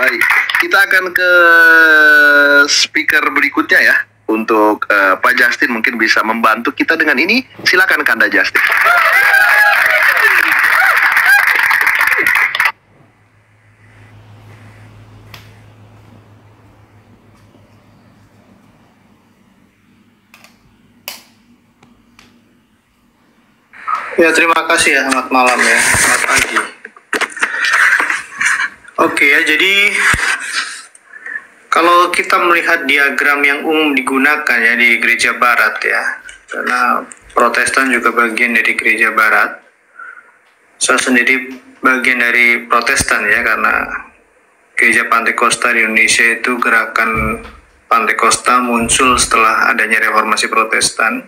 Baik, kita akan ke speaker berikutnya ya. Untuk Pak Justin mungkin bisa membantu kita dengan ini. Silakan Kanda Justin. Ya, terima kasih ya. Selamat malam ya. Selamat pagi. Oke ya, jadi kalau kita melihat diagram yang umum digunakan ya di gereja barat ya, karena Protestan juga bagian dari gereja barat. Saya sendiri bagian dari Protestan ya, karena gereja Pantekosta di Indonesia itu gerakan Pantekosta muncul setelah adanya reformasi Protestan.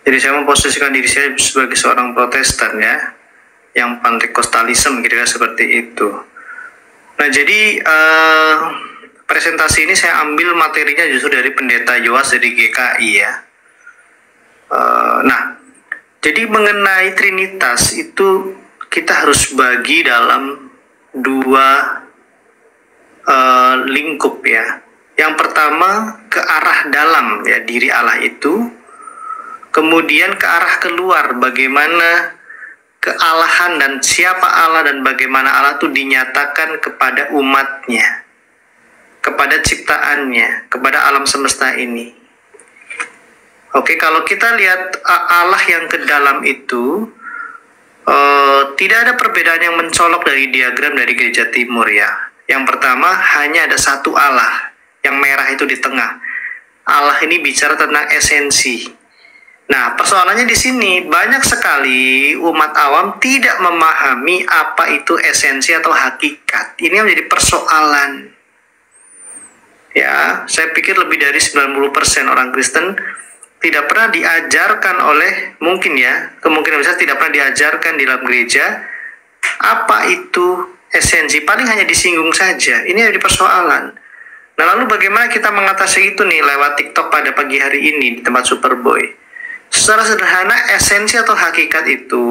Jadi saya memposisikan diri saya sebagai seorang Protestan ya, yang Pantekostalisme kira-kira seperti itu. Nah jadi presentasi ini saya ambil materinya justru dari Pendeta Yoas dari GKI ya. Nah, jadi mengenai Trinitas itu kita harus bagi dalam dua lingkup ya. Yang pertama ke arah dalam ya diri Allah itu, kemudian ke arah keluar bagaimana kealahan dan siapa Allah dan bagaimana Allah itu dinyatakan kepada umatnya, kepada ciptaannya, kepada alam semesta ini. Oke, kalau kita lihat Allah yang ke dalam itu, tidak ada perbedaan yang mencolok dari diagram dari gereja timur ya. Yang pertama, hanya ada satu Allah, yang merah itu di tengah. Allah ini bicara tentang esensi. Nah, persoalannya di sini, banyak sekali umat awam tidak memahami apa itu esensi atau hakikat. Ini yang menjadi persoalan. Ya, saya pikir lebih dari 90% orang Kristen tidak pernah diajarkan oleh, mungkin ya, kemungkinan besar tidak pernah diajarkan di dalam gereja apa itu esensi, paling hanya disinggung saja. Ini jadi persoalan. Nah, lalu bagaimana kita mengatasi itu nih lewat TikTok pada pagi hari ini di tempat Superboy? Secara sederhana, esensi atau hakikat itu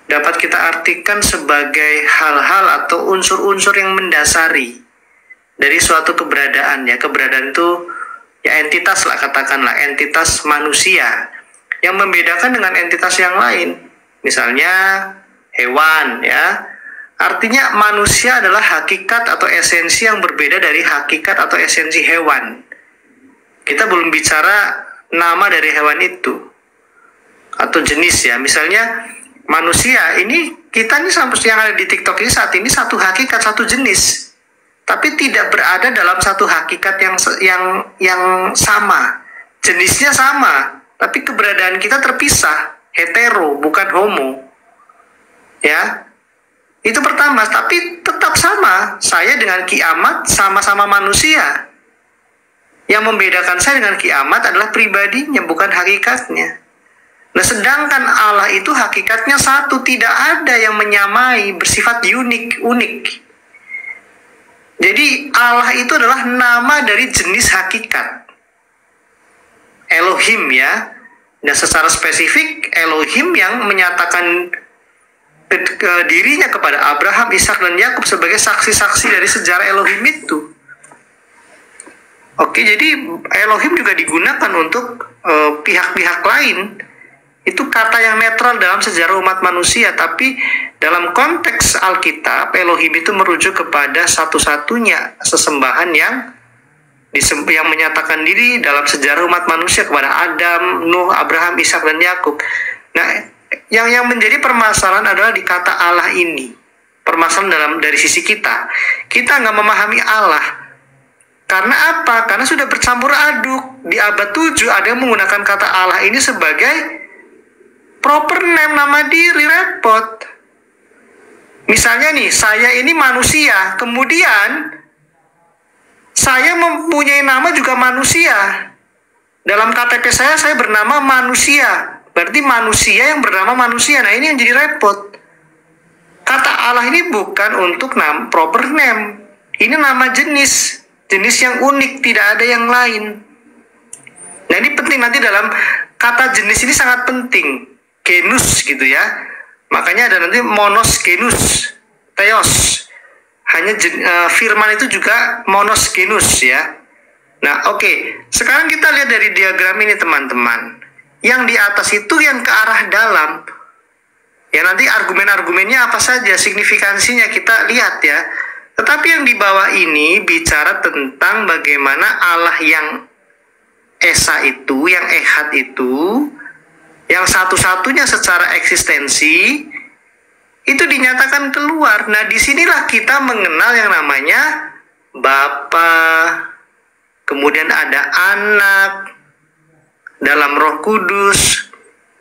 dapat kita artikan sebagai hal-hal atau unsur-unsur yang mendasari dari suatu keberadaan ya. Keberadaan itu ya entitas lah, katakanlah entitas manusia yang membedakan dengan entitas yang lain. Misalnya hewan ya. Artinya manusia adalah hakikat atau esensi yang berbeda dari hakikat atau esensi hewan. Kita belum bicara nama dari hewan itu atau jenis ya. Misalnya manusia ini, kita nih sampai yang ada di TikTok ini saat ini satu hakikat, satu jenis, tapi tidak berada dalam satu hakikat yang sama. Jenisnya sama, tapi keberadaan kita terpisah, hetero, bukan homo. Ya. Itu pertama, tapi tetap sama. Saya dengan kiamat sama-sama manusia. Yang membedakan saya dengan kiamat adalah pribadinya, bukan hakikatnya. Nah, sedangkan Allah itu hakikatnya satu, tidak ada yang menyamai, bersifat unik. Jadi Allah itu adalah nama dari jenis hakikat. Elohim ya. Dan secara spesifik Elohim yang menyatakan dirinya kepada Abraham, Ishak dan Yakub sebagai saksi-saksi dari sejarah Elohim itu. Oke, jadi Elohim juga digunakan untuk pihak-pihak lain. Itu kata yang netral dalam sejarah umat manusia, tapi dalam konteks Alkitab, Elohim itu merujuk kepada satu-satunya sesembahan yang menyatakan diri dalam sejarah umat manusia kepada Adam, Nuh, Abraham, Ishak dan Yakub. Nah, yang menjadi permasalahan adalah di kata Allah ini. Permasalahan dari sisi kita. Kita nggak memahami Allah. Karena apa? Karena sudah bercampur aduk. Di abad 7 ada yang menggunakan kata Allah ini sebagai proper name, nama diri, repot. Misalnya nih, saya ini manusia. Kemudian saya mempunyai nama juga manusia. Dalam KTP saya bernama manusia. Berarti manusia yang bernama manusia. Nah, ini yang jadi repot. Kata Allah ini bukan untuk proper name. Ini nama jenis. Jenis yang unik, tidak ada yang lain. Nah, ini penting nanti dalam kata jenis ini sangat penting. Genus gitu ya. Makanya ada nanti monos, genus, theos. firman itu juga monosgenus ya. Nah, oke. Sekarang kita lihat dari diagram ini teman-teman. Yang di atas itu yang ke arah dalam. Ya, nanti argumen-argumennya apa saja, signifikansinya kita lihat ya. Tetapi yang di bawah ini bicara tentang bagaimana Allah yang Esa itu, yang Ehad itu, yang satu-satunya secara eksistensi, itu dinyatakan keluar. Nah, disinilah kita mengenal yang namanya Bapa, kemudian ada Anak dalam Roh Kudus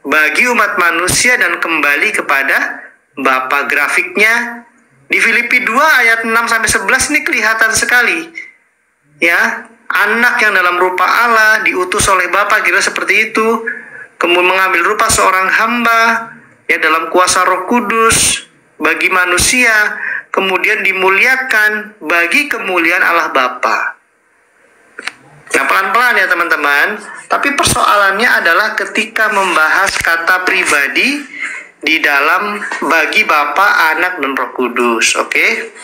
bagi umat manusia dan kembali kepada Bapa. Grafiknya di Filipi 2 ayat 6 sampai 11 ini kelihatan sekali. Ya, Anak yang dalam rupa Allah diutus oleh Bapa, kira seperti itu. Kemudian mengambil rupa seorang hamba ya dalam kuasa Roh Kudus bagi manusia, kemudian dimuliakan bagi kemuliaan Allah Bapa. Nah, pelan-pelan ya teman-teman. Tapi persoalannya adalah ketika membahas kata pribadi di dalam bagi Bapa, Anak, dan Roh Kudus. Oke?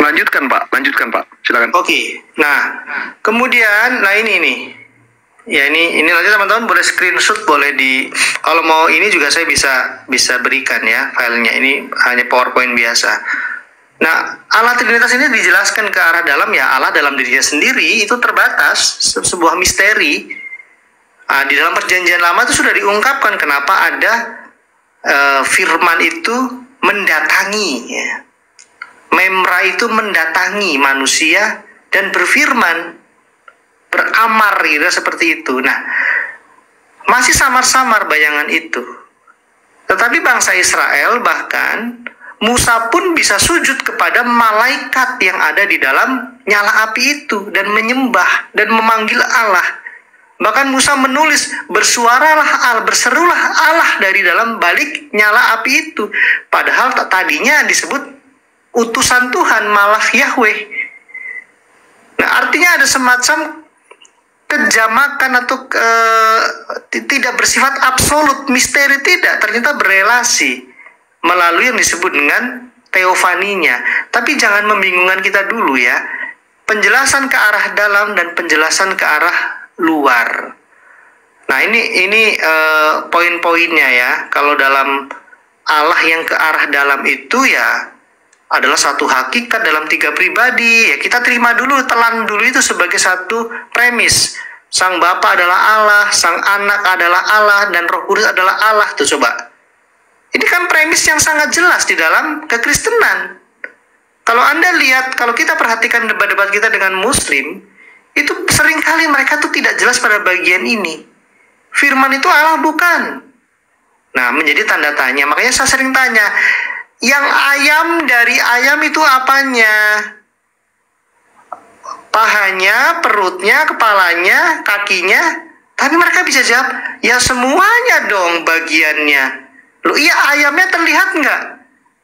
Lanjutkan Pak, silakan. Oke. Nah, kemudian, ini nih. Ya, ini nanti teman-teman boleh screenshot, boleh kalau mau ini juga saya bisa berikan ya filenya. Ini hanya PowerPoint biasa. Nah, Allah Trinitas ini dijelaskan ke arah dalam ya, Allah dalam dirinya sendiri itu terbatas, sebuah misteri. Di dalam perjanjian lama itu sudah diungkapkan kenapa ada firman itu mendatangi ya. Memra itu mendatangi manusia dan berfirman, beramar kira seperti itu. Nah, masih samar-samar bayangan itu. Tetapi bangsa Israel bahkan Musa pun bisa sujud kepada malaikat yang ada di dalam nyala api itu dan menyembah dan memanggil Allah. Bahkan Musa menulis, bersuaralah Allah, berserulah Allah dari dalam balik nyala api itu. Padahal tadinya disebut utusan Tuhan, malah Yahweh. Nah, artinya ada semacam kejamakan atau tidak bersifat absolut, misteri tidak, ternyata berelasi melalui yang disebut dengan teofaninya. Tapi jangan membingungkan kita dulu ya. Penjelasan ke arah dalam dan penjelasan ke arah luar. Nah, ini poin-poinnya ya. Kalau dalam Allah yang ke arah dalam itu ya adalah satu hakikat dalam tiga pribadi. Ya, kita terima dulu, telan dulu itu sebagai satu premis. Sang Bapa adalah Allah, Sang Anak adalah Allah, dan Roh Kudus adalah Allah. Tuh coba. Ini kan premis yang sangat jelas di dalam kekristenan. Kalau Anda lihat, kalau kita perhatikan debat-debat kita dengan Muslim, itu seringkali mereka tuh tidak jelas pada bagian ini. Firman itu Allah bukan. Nah, menjadi tanda tanya. Makanya saya sering tanya, yang ayam dari ayam itu apanya? Pahanya, perutnya, kepalanya, kakinya? Tapi mereka bisa jawab, ya semuanya dong bagiannya. Loh iya, ayamnya terlihat nggak?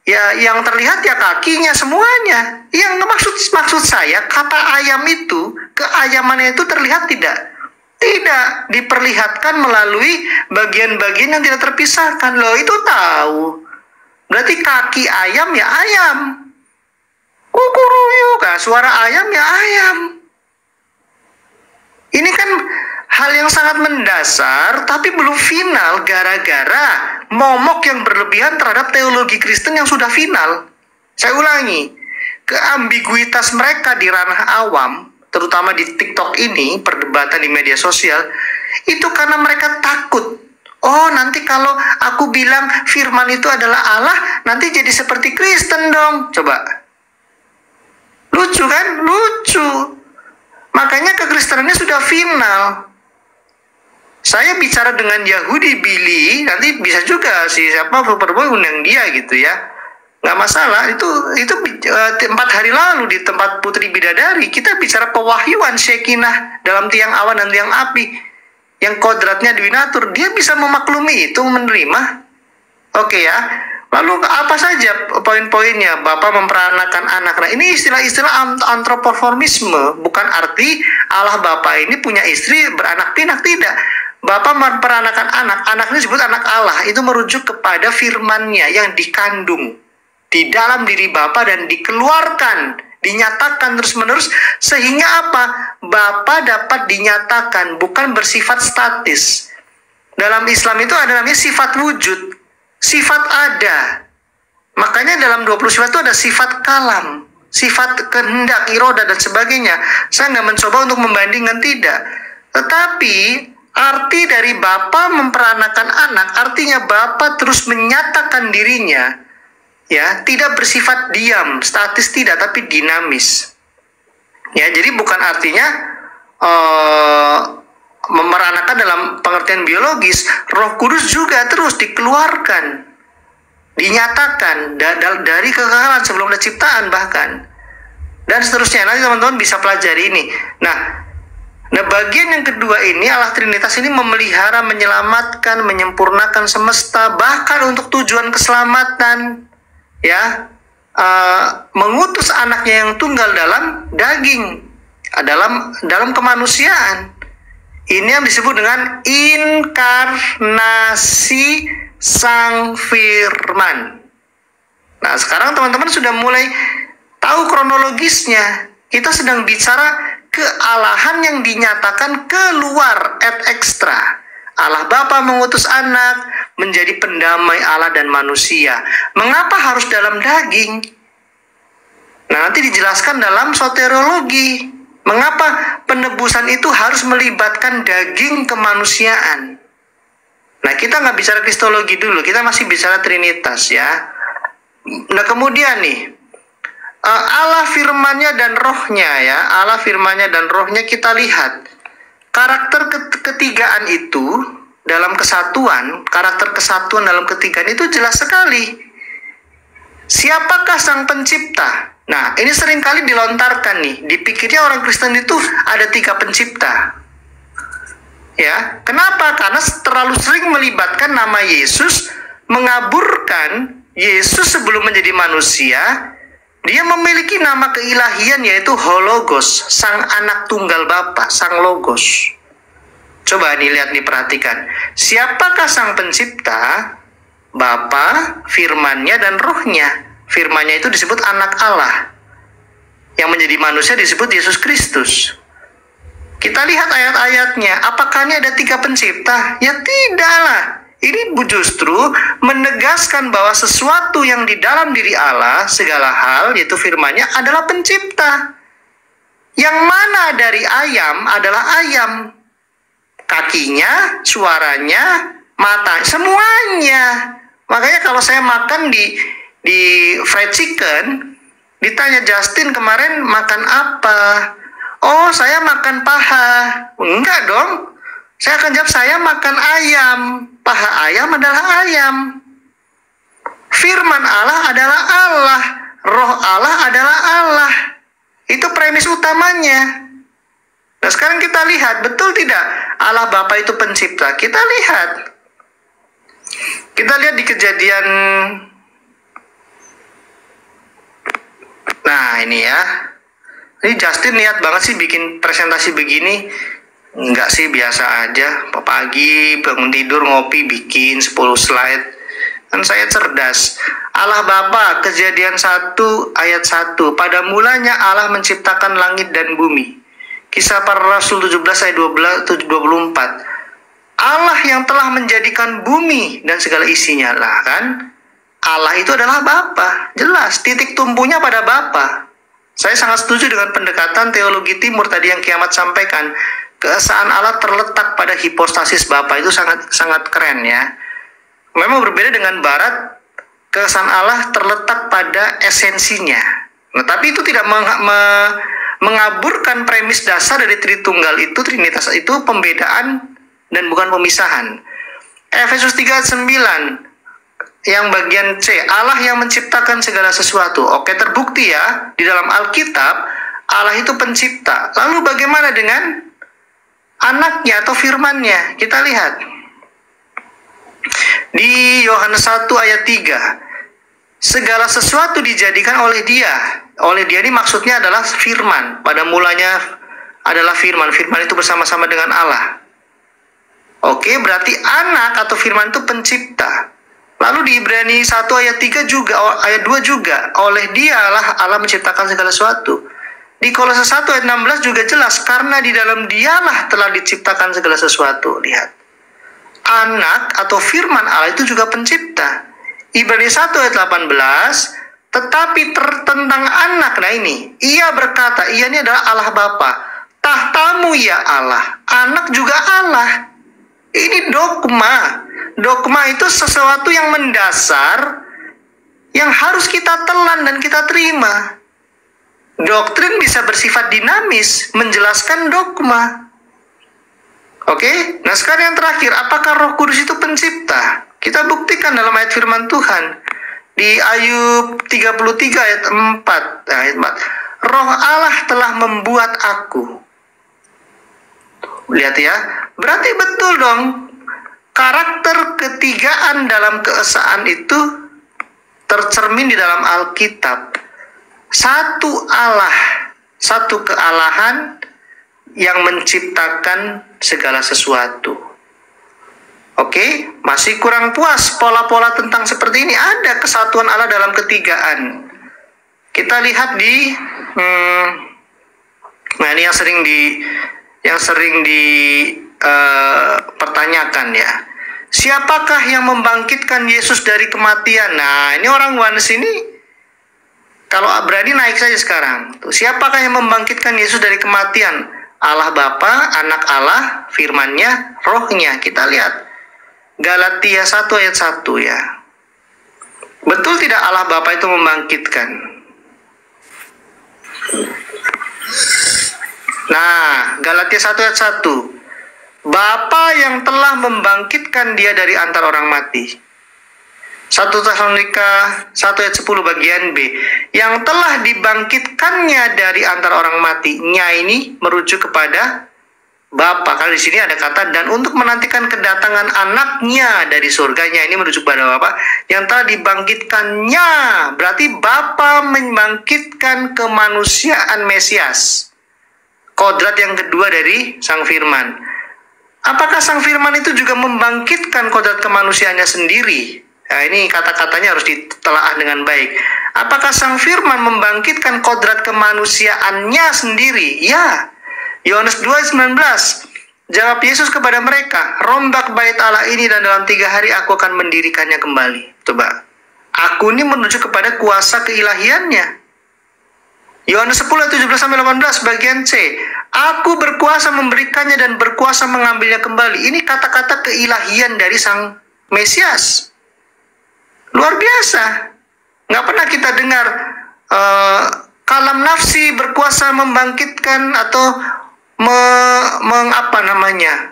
Ya yang terlihat ya kakinya semuanya. Yang maksud saya, kata ayam itu, keayamannya itu terlihat tidak? Tidak, diperlihatkan melalui bagian-bagian yang tidak terpisahkan. Loh itu tahu. Berarti kaki ayam ya ayam. Kukuruyuk, suara ayam ya ayam. Ini kan hal yang sangat mendasar, tapi belum final gara-gara momok yang berlebihan terhadap teologi Kristen yang sudah final. Saya ulangi, keambiguitas mereka di ranah awam, terutama di TikTok ini, perdebatan di media sosial, itu karena mereka takut. Oh, nanti kalau aku bilang firman itu adalah Allah, nanti jadi seperti Kristen dong. Coba. Lucu kan? Lucu. Makanya kekristenannya sudah final. Saya bicara dengan Yahudi Billy, nanti bisa juga siapa Superboy undang dia gitu ya. Nggak masalah, itu 4 hari lalu di tempat Putri Bidadari, kita bicara pewahyuan Shekinah dalam tiang awan dan tiang api. Yang kodratnya Dwinatur, dia bisa memaklumi itu, menerima. Oke ya. Lalu apa saja poin-poinnya? Bapa memperanakan anak. Nah, ini istilah-istilah antropoformisme. Bukan arti Allah Bapa ini punya istri beranak pinak, tidak. Bapa memperanakan anak. Anak ini disebut anak Allah. Itu merujuk kepada firman-Nya yang dikandung di dalam diri Bapa dan dikeluarkan, dinyatakan terus-menerus, sehingga apa? Bapa dapat dinyatakan, bukan bersifat statis. Dalam Islam itu ada namanya sifat wujud, sifat ada. Makanya dalam 20 sifat itu ada sifat kalam, sifat kehendak, iroda, dan sebagainya. Saya nggak mencoba untuk membandingkan, tidak. Tetapi arti dari Bapa memperanakan anak, artinya Bapa terus menyatakan dirinya, ya, tidak bersifat diam, statis tidak, tapi dinamis. Ya, jadi bukan artinya memeranakan dalam pengertian biologis. Roh Kudus juga terus dikeluarkan, dinyatakan dari kekekalan sebelum ada ciptaan bahkan, dan seterusnya. Nanti teman-teman bisa pelajari ini. Nah, bagian yang kedua ini, Allah Trinitas ini memelihara, menyelamatkan, menyempurnakan semesta, bahkan untuk tujuan keselamatan, ya, mengutus anaknya yang tunggal dalam daging, dalam kemanusiaan. Ini yang disebut dengan inkarnasi Sang Firman. Nah, sekarang teman-teman sudah mulai tahu kronologisnya. Kita sedang bicara kealahan yang dinyatakan keluar et extra. Allah Bapa mengutus anak menjadi pendamai Allah dan manusia. Mengapa harus dalam daging? Nah, nanti dijelaskan dalam soteriologi. Mengapa penebusan itu harus melibatkan daging kemanusiaan? Nah, kita nggak bicara kristologi dulu, kita masih bicara Trinitas, ya. Nah, kemudian nih, Allah firman-Nya dan rohnya, ya. Allah firman-Nya dan rohnya kita lihat. Karakter ketigaan itu dalam kesatuan, karakter kesatuan dalam ketigaan itu jelas sekali. Siapakah Sang Pencipta? Nah, ini seringkali dilontarkan nih. Dipikirnya orang Kristen itu ada 3 pencipta. Ya, kenapa? Karena terlalu sering melibatkan nama Yesus, mengaburkan Yesus sebelum menjadi manusia. Dia memiliki nama keilahian, yaitu Hologos, Sang Anak Tunggal Bapa, Sang Logos. Coba nih lihat nih, perhatikan. Siapakah Sang Pencipta? Bapa, firman-Nya dan rohnya. Firman-Nya itu disebut anak Allah. Yang menjadi manusia disebut Yesus Kristus. Kita lihat ayat-ayatnya. Apakah ini ada 3 pencipta? Ya tidaklah. Ini justru menegaskan bahwa sesuatu yang di dalam diri Allah, segala hal, yaitu firman-Nya, adalah pencipta. Yang mana dari ayam adalah ayam. Kakinya, suaranya, mata, semuanya. Makanya kalau saya makan di fried chicken, ditanya, Justin kemarin makan apa? Oh, saya makan paha. Enggak dong. Saya akan jawab, saya makan ayam. Paha ayam adalah ayam. Firman Allah adalah Allah. Roh Allah adalah Allah. Itu premis utamanya. Nah, sekarang kita lihat, betul tidak Allah Bapa itu pencipta? Kita lihat. Kita lihat di Kejadian. Nah, ini ya. Ini Justin niat banget sih bikin presentasi begini. Enggak sih, biasa aja. Pagi bangun tidur ngopi bikin 10 slide. Kan saya cerdas. Allah Bapa, Kejadian 1 ayat 1. Pada mulanya Allah menciptakan langit dan bumi. Kisah Para Rasul 17 ayat 24. Allah yang telah menjadikan bumi dan segala isinya. Lah kan, Allah itu adalah Bapa. Jelas, titik tumpunya pada Bapa. Saya sangat setuju dengan pendekatan teologi timur tadi yang Kiamat sampaikan. Keesaan Allah terletak pada hipostasis Bapa, itu sangat keren, ya. Memang berbeda dengan Barat, keesaan Allah terletak pada esensinya. Nah, tapi itu tidak mengaburkan premis dasar dari Tritunggal itu, Trinitas itu pembedaan dan bukan pemisahan. Efesus 3:9 yang bagian C, Allah yang menciptakan segala sesuatu. Oke, terbukti ya di dalam Alkitab Allah itu pencipta. Lalu bagaimana dengan anaknya atau firman-Nya? Kita lihat di Yohanes 1 ayat 3. Segala sesuatu dijadikan oleh Dia. Oleh Dia ini maksudnya adalah firman. Pada mulanya adalah firman. Firman itu bersama-sama dengan Allah. Oke, berarti anak atau firman itu pencipta. Lalu di Ibrani 1 ayat 3 juga, ayat 2 juga, oleh Dialah Allah menciptakan segala sesuatu. Di Kolose 1 ayat 16 juga jelas, karena di dalam Dialah telah diciptakan segala sesuatu. Lihat, anak atau firman Allah itu juga pencipta. Ibrani 1 ayat 18, tetapi tentang anak, nah ini, ia berkata, ia ini adalah Allah Bapa, tahtamu ya Allah, anak juga Allah. Ini dogma. Dogma itu sesuatu yang mendasar, yang harus kita telan dan kita terima. Doktrin bisa bersifat dinamis, menjelaskan dogma. Oke, nah sekarang yang terakhir, apakah Roh Kudus itu pencipta? Kita buktikan dalam ayat firman Tuhan. Di Ayub 33 ayat 4. Ayat 4. Roh Allah telah membuat aku. Lihat ya, berarti betul dong. Karakter ketigaan dalam keesaan itu tercermin di dalam Alkitab. Satu Allah, satu kealahan yang menciptakan segala sesuatu. Oke, masih kurang puas pola-pola tentang seperti ini. Ada kesatuan Allah dalam ketigaan. Kita lihat di nah ini yang sering dipertanyakan ya. Siapakah yang membangkitkan Yesus dari kematian? Nah, ini orang Yohanes ini kalau berani naik saja sekarang. Tuh, siapakah yang membangkitkan Yesus dari kematian? Allah Bapa, Anak Allah, firman-Nya, Roh-Nya. Kita lihat Galatia 1 ayat 1 ya. Betul tidak Allah Bapa itu membangkitkan? Nah, Galatia 1 ayat 1. Bapa yang telah membangkitkan dia dari antara orang mati. 1 Tesalonika 1 ayat 10 bagian B. Yang telah dibangkitkannya dari antara orang mati. Nya ini merujuk kepada Bapa. Kalau di sini ada kata dan untuk menantikan kedatangan anaknya dari surganya, ini merujuk pada Bapa. Yang telah dibangkitkannya, berarti Bapa membangkitkan kemanusiaan Mesias. Kodrat yang kedua dari Sang Firman. Apakah Sang Firman itu juga membangkitkan kodrat kemanusiaannya sendiri? Nah, ini kata-katanya harus ditelaah dengan baik. Apakah Sang Firman membangkitkan kodrat kemanusiaannya sendiri? Ya. Yohanes 2:19. Jawab Yesus kepada mereka, rombak bait Allah ini dan dalam 3 hari aku akan mendirikannya kembali. Coba. Aku ini menuju kepada kuasa keilahiannya. Yohanes 10:17-18 bagian C. Aku berkuasa memberikannya dan berkuasa mengambilnya kembali. Ini kata-kata keilahian dari Sang Mesias. Luar biasa. Nggak pernah kita dengar kalam nafsi berkuasa membangkitkan atau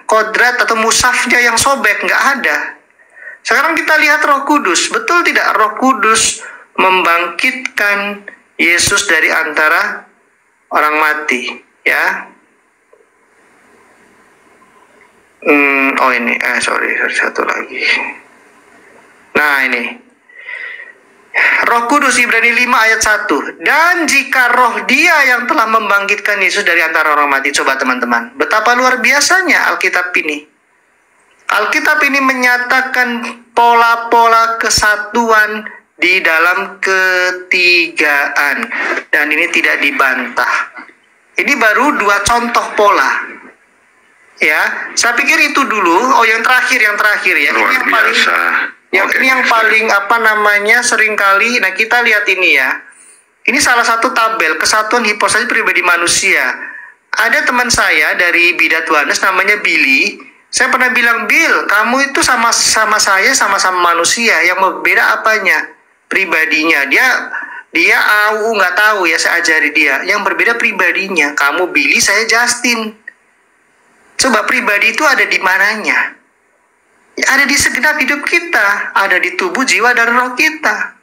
kodrat atau musafnya yang sobek. Nggak ada. Sekarang kita lihat Roh Kudus. Betul tidak Roh Kudus membangkitkan Yesus dari antara orang mati? Ya. Sorry, satu lagi. Nah, ini. Roh Kudus Ibrani 5 ayat 1. Dan jika roh dia yang telah membangkitkan Yesus dari antara orang mati. Coba teman-teman. Betapa luar biasanya Alkitab ini. Alkitab ini menyatakan pola-pola kesatuan di dalam ketigaan. Dan ini tidak dibantah. Ini baru 2 contoh pola. Ya, saya pikir itu dulu. Oh, yang terakhir ya. Luar ini yang biasa. Ini yang paling seringkali. Nah, kita lihat ini ya. Ini salah satu tabel kesatuan hipostasis pribadi manusia. Ada teman saya dari Bidat Yohanes namanya Billy. Saya pernah bilang, Bill, kamu itu sama saya sama-sama manusia. Yang berbeda apanya? Pribadinya. Dia nggak tahu ya, saya ajari dia. Yang berbeda pribadinya. Kamu Billy, saya Justin. Coba pribadi itu ada di mananya? Ada di segenap hidup kita, ada di tubuh, jiwa, dan roh kita.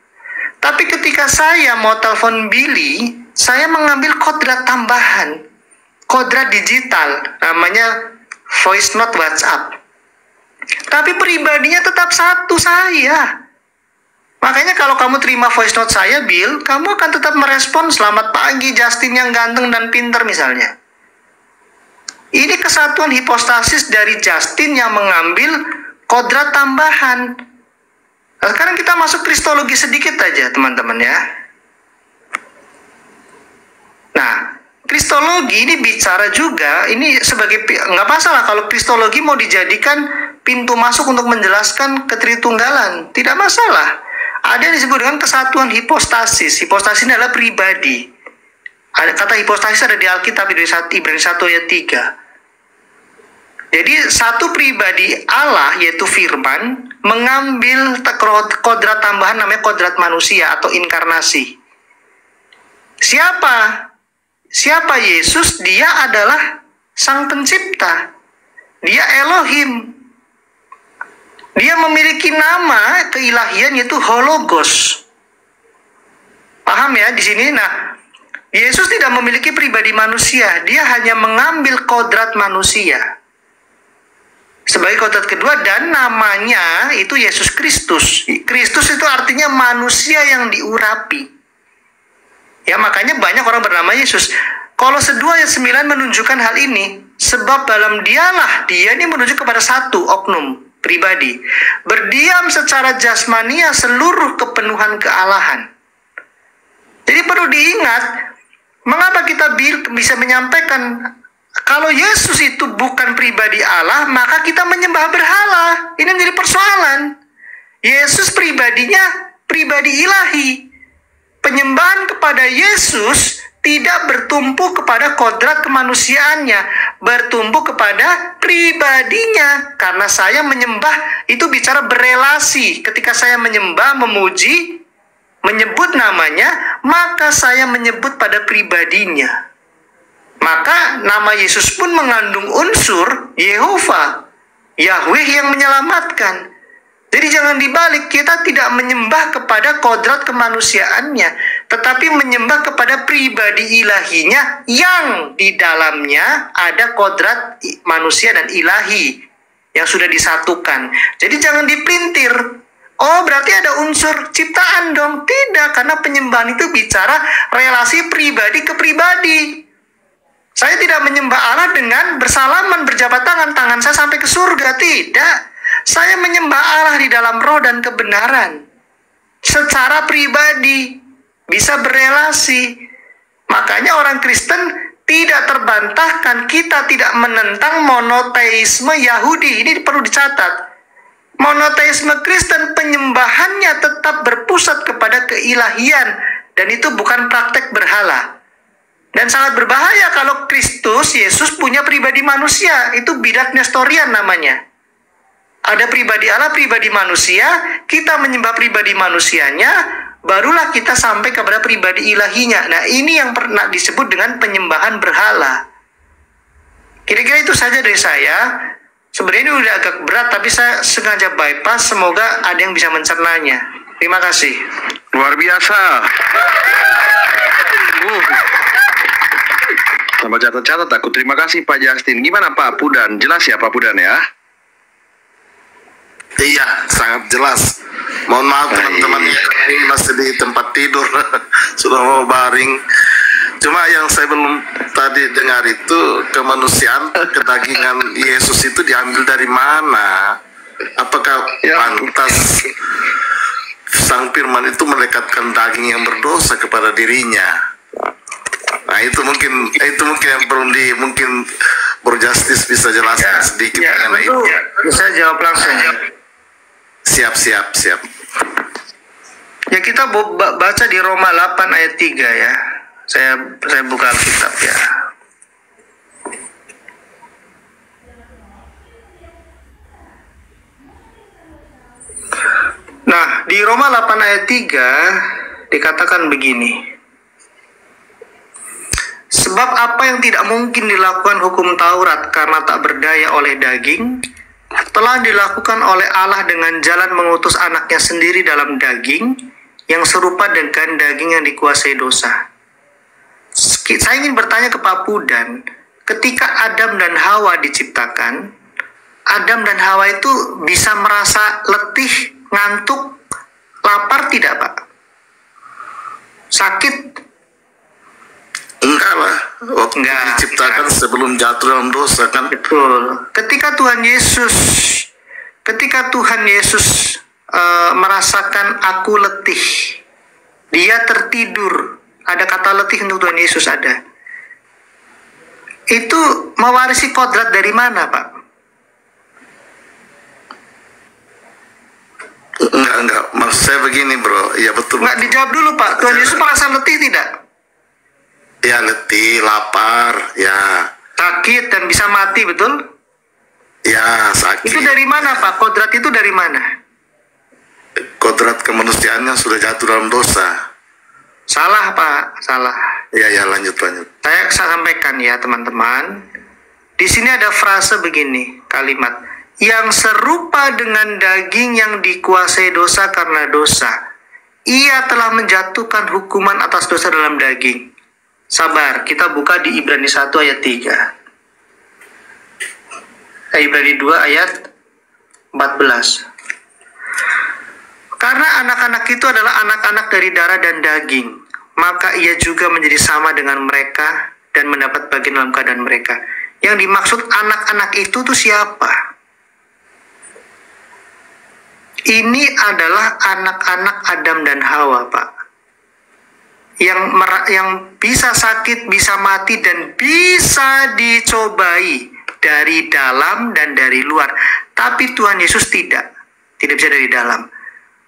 Tapi ketika saya mau telepon Billy, saya mengambil kodrat tambahan, kodrat digital, namanya voice note WhatsApp. Tapi pribadinya tetap satu, saya. Makanya kalau kamu terima voice note saya, Bill, kamu akan tetap merespon, selamat pagi Justin yang ganteng dan pinter misalnya. Ini kesatuan hipostasis dari Justin yang mengambil kodrat tambahan. Nah, sekarang kita masuk kristologi sedikit aja teman-teman ya. Nah, kristologi ini bicara juga, ini sebagai, nggak masalah kalau kristologi mau dijadikan pintu masuk untuk menjelaskan ketritunggalan, tidak masalah. Ada yang disebut dengan kesatuan hipostasis. Hipostasis ini adalah pribadi. Ada kata hipostasis ada di Alkitab, di Ibrani 1 ayat 3. Jadi satu pribadi Allah yaitu firman mengambil kodrat tambahan namanya kodrat manusia atau inkarnasi. Siapa Yesus? Dia adalah Sang Pencipta. Dia Elohim. Dia memiliki nama keilahian yaitu Hologos. Paham ya di sini? Nah, Yesus tidak memiliki pribadi manusia. Dia hanya mengambil kodrat manusia sebagai kodrat kedua, dan namanya itu Yesus Kristus. Kristus itu artinya manusia yang diurapi. Ya, makanya banyak orang bernama Yesus. Kolose 2 ayat 9 menunjukkan hal ini. Sebab dalam dialah, dia ini menunjuk kepada satu oknum pribadi, berdiam secara jasmania seluruh kepenuhan kealahan. Jadi perlu diingat, mengapa kita bisa menyampaikan kalau Yesus itu bukan pribadi Allah, maka kita menyembah berhala. Ini menjadi persoalan. Yesus pribadinya pribadi ilahi. Penyembahan kepada Yesus tidak bertumpu kepada kodrat kemanusiaannya, bertumpu kepada pribadinya. Karena saya menyembah itu bicara berelasi. Ketika saya menyembah, memuji, menyebut namanya, maka saya menyebut pada pribadinya. Maka nama Yesus pun mengandung unsur Yehova, Yahweh yang menyelamatkan. Jadi jangan dibalik, kita tidak menyembah kepada kodrat kemanusiaannya, tetapi menyembah kepada pribadi ilahinya yang di dalamnya ada kodrat manusia dan ilahi yang sudah disatukan. Jadi jangan dipelintir. Oh, berarti ada unsur ciptaan dong. Tidak, karena penyembahan itu bicara relasi pribadi ke pribadi. Saya tidak menyembah Allah dengan bersalaman, berjabat tangan saya sampai ke surga. Tidak. Saya menyembah Allah di dalam roh dan kebenaran. Secara pribadi. Bisa berelasi. Makanya orang Kristen tidak terbantahkan. Kita tidak menentang monoteisme Yahudi. Ini perlu dicatat. Monoteisme Kristen penyembahannya tetap berpusat kepada keilahian. Dan itu bukan praktek berhala. Dan sangat berbahaya kalau Kristus, Yesus punya pribadi manusia. Itu bidat Nestorian namanya. Ada pribadi Allah, pribadi manusia. Kita menyembah pribadi manusianya, barulah kita sampai kepada pribadi ilahinya. Nah, ini yang pernah disebut dengan penyembahan berhala. Kira-kira itu saja dari saya. Sebenarnya ini udah agak berat, tapi saya sengaja bypass. Semoga ada yang bisa mencernanya. Terima kasih. Luar biasa. Sama catat-catat aku. Terima kasih Pak Justin. Gimana Pak Pudan? Jelas ya Pak Pudan ya? Iya, sangat jelas. Mohon maaf teman-teman yang masih di tempat tidur, sudah mau baring. Cuma yang saya belum tadi dengar itu, kemanusiaan, kedagingan Yesus itu diambil dari mana? Apakah pantas Sang Firman itu melekatkan daging yang berdosa kepada dirinya? Nah, itu mungkin yang perlu mungkin Bro Justice bisa jelaskan sedikit mengenai itu. Bisa jawab langsung. Siap. Ya, kita baca di Roma 8 ayat 3 ya. Saya buka Alkitab ya. Nah, di Roma 8 ayat 3 dikatakan begini. Sebab apa yang tidak mungkin dilakukan hukum Taurat karena tak berdaya oleh daging, telah dilakukan oleh Allah dengan jalan mengutus anaknya sendiri dalam daging, yang serupa dengan daging yang dikuasai dosa. Saya ingin bertanya ke Pak Pudan, ketika Adam dan Hawa diciptakan, Adam dan Hawa itu bisa merasa letih, ngantuk, lapar tidak Pak? Sakit? Enggak lah, waktu diciptakan sebelum jatuh dalam dosa kan. Betul. Ketika Tuhan Yesus merasakan aku letih. Dia tertidur. Ada kata letih untuk Tuhan Yesus ada. Itu mewarisi kodrat dari mana, Pak? Enggak. Maksud saya begini, bro. Ya betul. Nggak dijawab dulu, Pak. Tuhan Yesus merasa letih tidak? Ya letih, lapar, ya. Sakit dan bisa mati, betul? Ya sakit. Itu dari mana, Pak? Kodrat itu dari mana? Kodrat kemanusiaannya sudah jatuh dalam dosa. Salah, Pak. Salah. Ya lanjut. Saya sampaikan ya, teman-teman. Di sini ada frase begini, kalimat. Yang serupa dengan daging yang dikuasai dosa karena dosa. Ia telah menjatuhkan hukuman atas dosa dalam daging. Sabar, kita buka di Ibrani 1 ayat 3. Ibrani 2 ayat 14. Karena anak-anak itu adalah anak-anak dari darah dan daging, maka ia juga menjadi sama dengan mereka dan mendapat bagian dalam keadaan mereka. Yang dimaksud anak-anak itu tuh siapa? Ini adalah anak-anak Adam dan Hawa, Pak. Yang bisa sakit, bisa mati, dan bisa dicobai dari dalam dan dari luar. Tapi Tuhan Yesus tidak bisa dari dalam.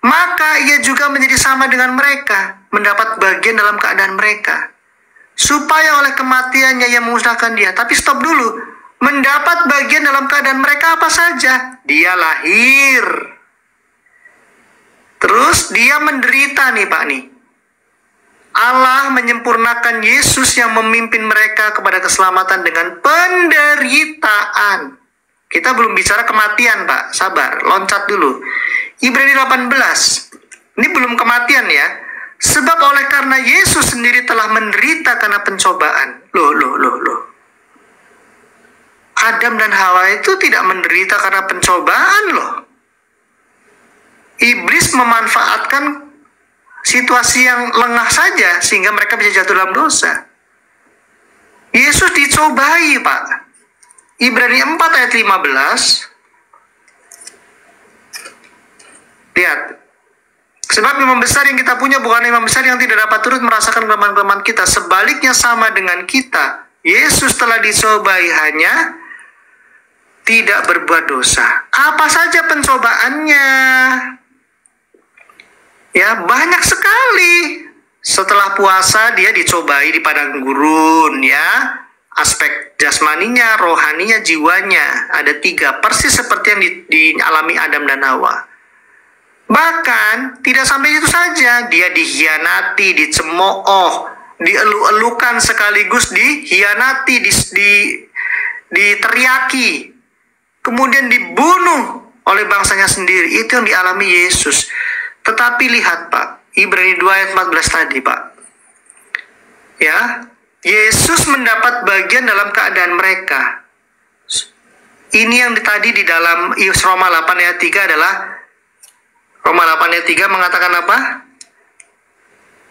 Maka ia juga menjadi sama dengan mereka, mendapat bagian dalam keadaan mereka. Supaya oleh kematiannya ia memusnahkan dia. Tapi stop dulu. Mendapat bagian dalam keadaan mereka apa saja? Dia lahir. Terus dia menderita nih, Pak nih. Allah menyempurnakan Yesus yang memimpin mereka kepada keselamatan dengan penderitaan. Kita belum bicara kematian, Pak. Sabar, loncat dulu. Ibrani 18. Ini belum kematian ya. Sebab oleh karena Yesus sendiri telah menderita karena pencobaan. Loh. Adam dan Hawa itu tidak menderita karena pencobaan loh. Iblis memanfaatkan situasi yang lengah saja sehingga mereka bisa jatuh dalam dosa. Yesus dicobai, Pak. Ibrani 4 ayat 15. Lihat. Sebab imam besar yang kita punya bukan imam besar yang tidak dapat turut merasakan kelemahan-kelemahan kita. Sebaliknya sama dengan kita. Yesus telah dicobai hanya tidak berbuat dosa. Apa saja pencobaannya? Ya, banyak sekali. Setelah puasa dia dicobai di padang gurun, ya. Aspek jasmaninya, rohaninya, jiwanya. Ada 3, persis seperti yang dialami Adam dan Hawa. Bahkan, tidak sampai itu saja. Dia dihianati, dicemooh, dielu-elukan sekaligus dihianati, diteriaki. Kemudian dibunuh oleh bangsanya sendiri. Itu yang dialami Yesus. Tetapi lihat, Pak, Ibrani 2 ayat 14 tadi, Pak. Ya, Yesus mendapat bagian dalam keadaan mereka. Ini yang tadi di dalam Roma 8 ayat 3 adalah Roma 8 ayat 3 mengatakan apa?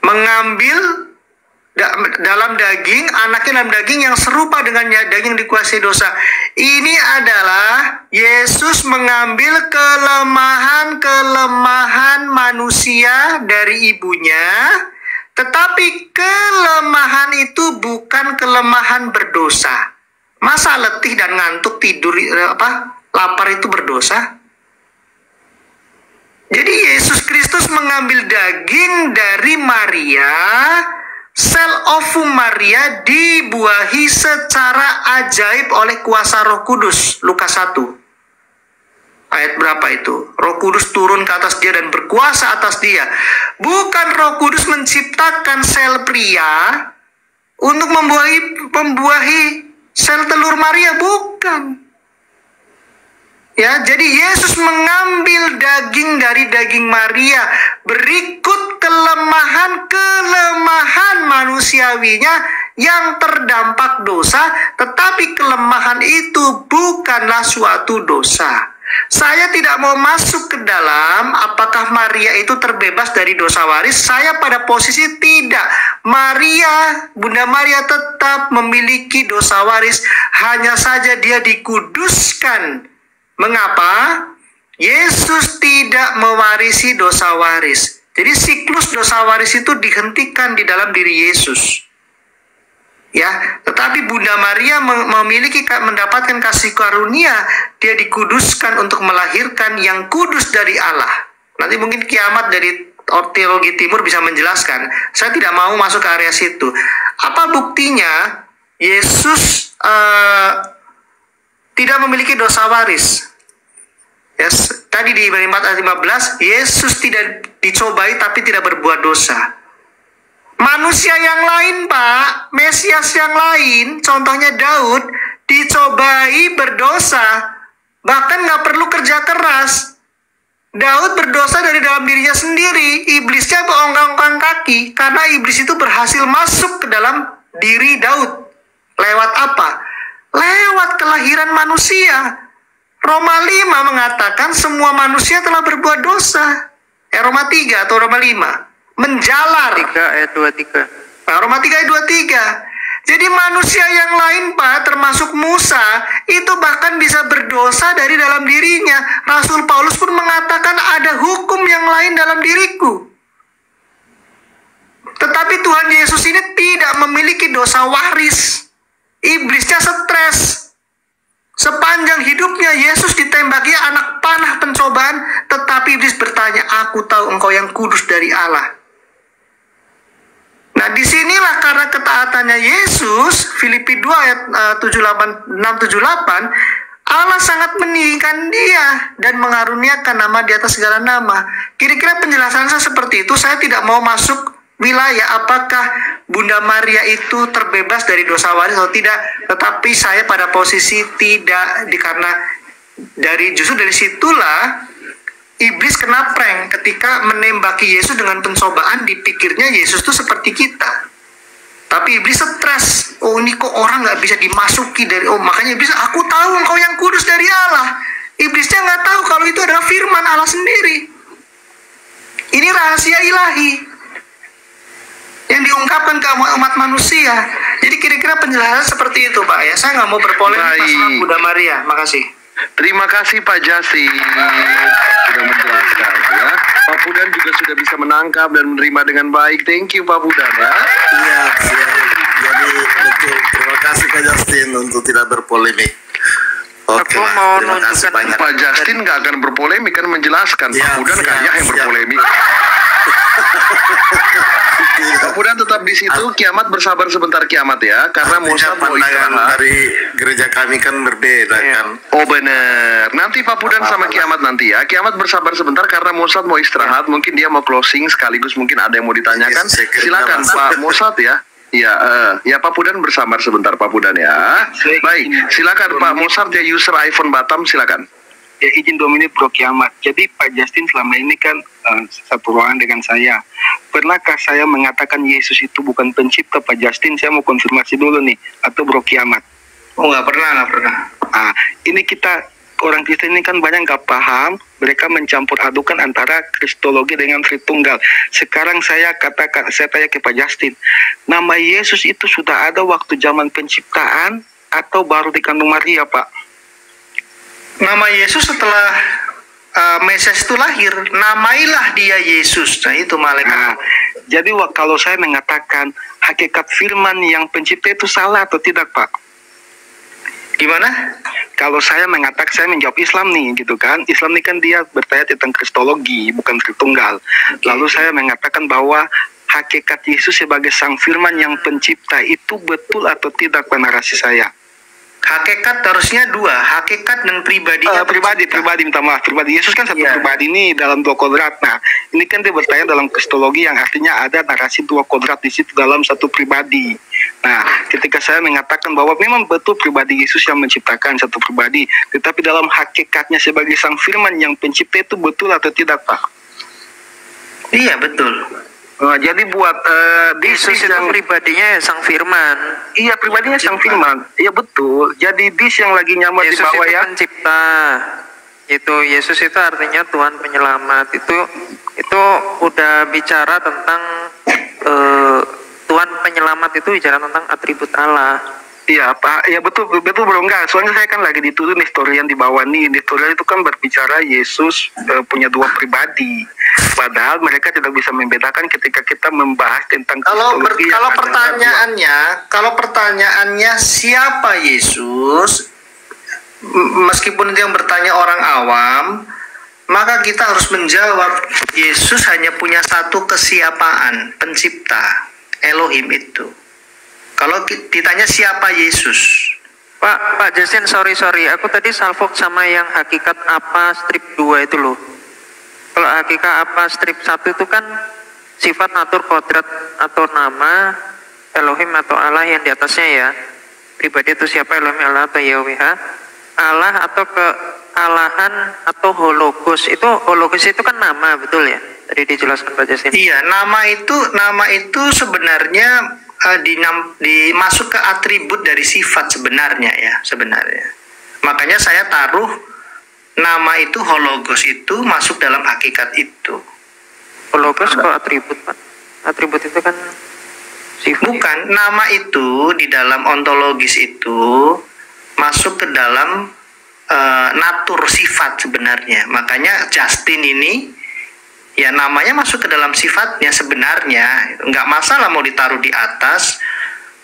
Mengambil dalam daging, anaknya dalam daging yang serupa dengan daging dikuasai dosa. Ini adalah Yesus mengambil kelemahan manusia dari ibunya, tetapi kelemahan itu bukan kelemahan berdosa. Masa letih dan ngantuk, tidur, lapar itu berdosa? Jadi Yesus Kristus mengambil daging dari Maria, sel ovum Maria dibuahi secara ajaib oleh kuasa Roh Kudus. Lukas 1. Ayat berapa itu? Roh Kudus turun ke atas dia dan berkuasa atas dia. Bukan Roh Kudus menciptakan sel pria untuk membuahi sel telur Maria, bukan. Ya, jadi Yesus mengambil daging dari daging Maria berikut kelemahan manusiawinya yang terdampak dosa, tetapi kelemahan itu bukanlah suatu dosa. Saya tidak mau masuk ke dalam apakah Maria itu terbebas dari dosa waris. Saya pada posisi tidak. Bunda Maria tetap memiliki dosa waris, hanya saja dia dikuduskan. Mengapa? Yesus tidak mewarisi dosa waris. Jadi siklus dosa waris itu dihentikan di dalam diri Yesus. Ya, tetapi Bunda Maria mendapatkan kasih karunia, dia dikuduskan untuk melahirkan yang kudus dari Allah. Nanti mungkin Kiamat dari teologi timur bisa menjelaskan. Saya tidak mau masuk ke area situ. Apa buktinya Yesus tidak memiliki dosa waris? Yes. Tadi di Ibrani 4 ayat 15, Yesus tidak dicobai tapi tidak berbuat dosa. Manusia yang lain, Pak, Mesias yang lain, contohnya Daud, dicobai berdosa, bahkan nggak perlu kerja keras. Daud berdosa dari dalam dirinya sendiri, iblisnya berongkang-ongkang kaki, karena iblis itu berhasil masuk ke dalam diri Daud. Lewat apa? Lewat kelahiran manusia. Roma 5 mengatakan semua manusia telah berbuat dosa. Roma 3 atau Roma 5. Menjalar. 3 ayat 23. Nah, Roma 3 ayat 23. Jadi manusia yang lain, Pak, termasuk Musa, itu bahkan bisa berdosa dari dalam dirinya. Rasul Paulus pun mengatakan ada hukum yang lain dalam diriku. Tetapi Tuhan Yesus ini tidak memiliki dosa waris. Iblisnya stres. Sepanjang hidupnya Yesus ditembaki anak panah pencobaan, tetapi iblis bertanya, "Aku tahu engkau yang kudus dari Allah." Nah, disinilah karena ketaatannya Yesus, Filipi 2 ayat 6-7-8, Allah sangat meninggikan dia dan mengaruniakan nama di atas segala nama. Kira-kira penjelasan saya seperti itu. Saya tidak mau masuk wilayah apakah Bunda Maria itu terbebas dari dosa waris atau tidak, tetapi saya pada posisi tidak, karena justru dari situlah iblis kena prank ketika menembaki Yesus dengan pencobaan. Dipikirnya Yesus itu seperti kita, tapi iblis stres. Oh, ini kok orang nggak bisa dimasuki dari, makanya iblis, "Aku tahu engkau yang kudus dari Allah." Iblisnya nggak tahu kalau itu adalah firman Allah sendiri. Ini rahasia ilahi yang diungkapkan ke umat manusia. Jadi kira-kira penjelasan seperti itu, Pak. Ya, saya nggak mau berpolemik masalah Bunda Maria. Makasih. Terima kasih Pak Justin sudah menjelaskan ya. Pak Pudan juga sudah bisa menangkap dan menerima dengan baik. Thank you Pak Pudan ya. Iya, siap. Jadi betul. Terima kasih Pak Justin untuk tidak berpolemik. Oke Aku lah, mau terima kasih nunjukkan banyak. Pak Justin nggak akan berpolemik, kan menjelaskan. Pak Siap, Pudan siap, kayak yang siap. berpolemik. Pak Pudan tetap di situ. Kiamat bersabar sebentar Kiamat ya, karena Artinya Mossad mau pandangan istirahat. dari gereja kami kan berbeda kan. Oh benar. Nanti Pak Pudan sama Kiamat nanti ya. Kiamat bersabar sebentar karena Mossad mau istirahat. Mungkin dia mau closing sekaligus mungkin ada yang mau ditanyakan. Yes, secretnya Silakan Mas. Pak Mossad ya. Ya, ya Pak Pudan bersabar sebentar Pak Pudan ya. Baik, silakan Pak Mossad ya, user iPhone Batam, silakan. Ya, izin Dominik Bro Kiamat. Jadi Pak Justin selama ini kan satu ruangan dengan saya. Pernahkah saya mengatakan Yesus itu bukan pencipta, Pak Justin? Saya mau konfirmasi dulu nih. Atau Bro Kiamat? Oh, nggak pernah. Ini kita orang Kristen ini kan banyak nggak paham. Mereka mencampur adukan antara Kristologi dengan Tritunggal. Sekarang saya tanya ke Pak Justin. Nama Yesus itu sudah ada waktu zaman penciptaan atau baru dikandung Maria, Pak? Nama Yesus setelah Mesias itu lahir, namailah dia Yesus. Nah, itu malaikat. Nah, jadi kalau saya mengatakan hakikat firman yang pencipta itu salah atau tidak, Pak? Gimana? Kalau saya mengatakan, saya menjawab Islam nih, gitu kan. Islam ini kan dia bertanya tentang Kristologi, bukan Tritunggal. Lalu saya mengatakan bahwa hakikat Yesus sebagai sang firman yang pencipta itu betul atau tidak, Pak, narasi saya? Hakikat harusnya dua, hakikat dan pribadinya. Pribadi, minta maaf. Pribadi Yesus kan satu Iya. pribadi ini dalam dua kodrat. Nah, ini kan dia bertanya dalam Kristologi yang artinya ada narasi dua kodrat di situ dalam satu pribadi. Nah, ketika saya mengatakan bahwa memang betul pribadi Yesus yang menciptakan satu pribadi, tetapi dalam hakikatnya sebagai sang firman yang pencipta itu betul atau tidak, Pak? Iya, betul. Jadi buat Yesus itu pribadinya ya sang firman. iya pribadinya sang firman, iya betul. Jadi yang lagi nyamar di Yesus bawah itu ya. pencipta. Itu Yesus itu artinya Tuhan penyelamat. Itu udah bicara tentang Tuhan penyelamat, itu bicara tentang atribut Allah. Iya, Pak. Ya betul bro, enggak. Soalnya saya kan lagi dituduh nestorian di bawah nih. Nestorian itu kan berbicara Yesus punya dua pribadi. Padahal mereka tidak bisa membedakan ketika kita membahas tentang kristologi. Kalau pertanyaannya siapa Yesus, meskipun itu yang bertanya orang awam, maka kita harus menjawab Yesus hanya punya satu kesiapaan, pencipta, Elohim itu. Kalau ditanya siapa Yesus? Pak Justin, sorry, aku tadi salfok sama yang hakikat apa strip 2 itu loh. Kalau hakikat apa strip 1 itu kan sifat, natur, kodrat atau nama Elohim atau Allah yang di atasnya ya. Pribadi itu siapa, Elohim, Allah atau YHWH. Allah atau kealahan atau hologos. Hologos itu kan nama, betul ya? Tadi dijelaskan Pak Justin. Iya, nama itu sebenarnya masuk ke atribut dari sifat sebenarnya. Makanya saya taruh nama itu hologos itu masuk dalam hakikat itu. Hologos kok atribut, Pak? Atribut itu kan sifat. Bukan, nama itu di dalam ontologis itu masuk ke dalam natur sifat sebenarnya. Makanya Justin ini ya namanya masuk ke dalam sifatnya sebenarnya, nggak masalah mau ditaruh di atas.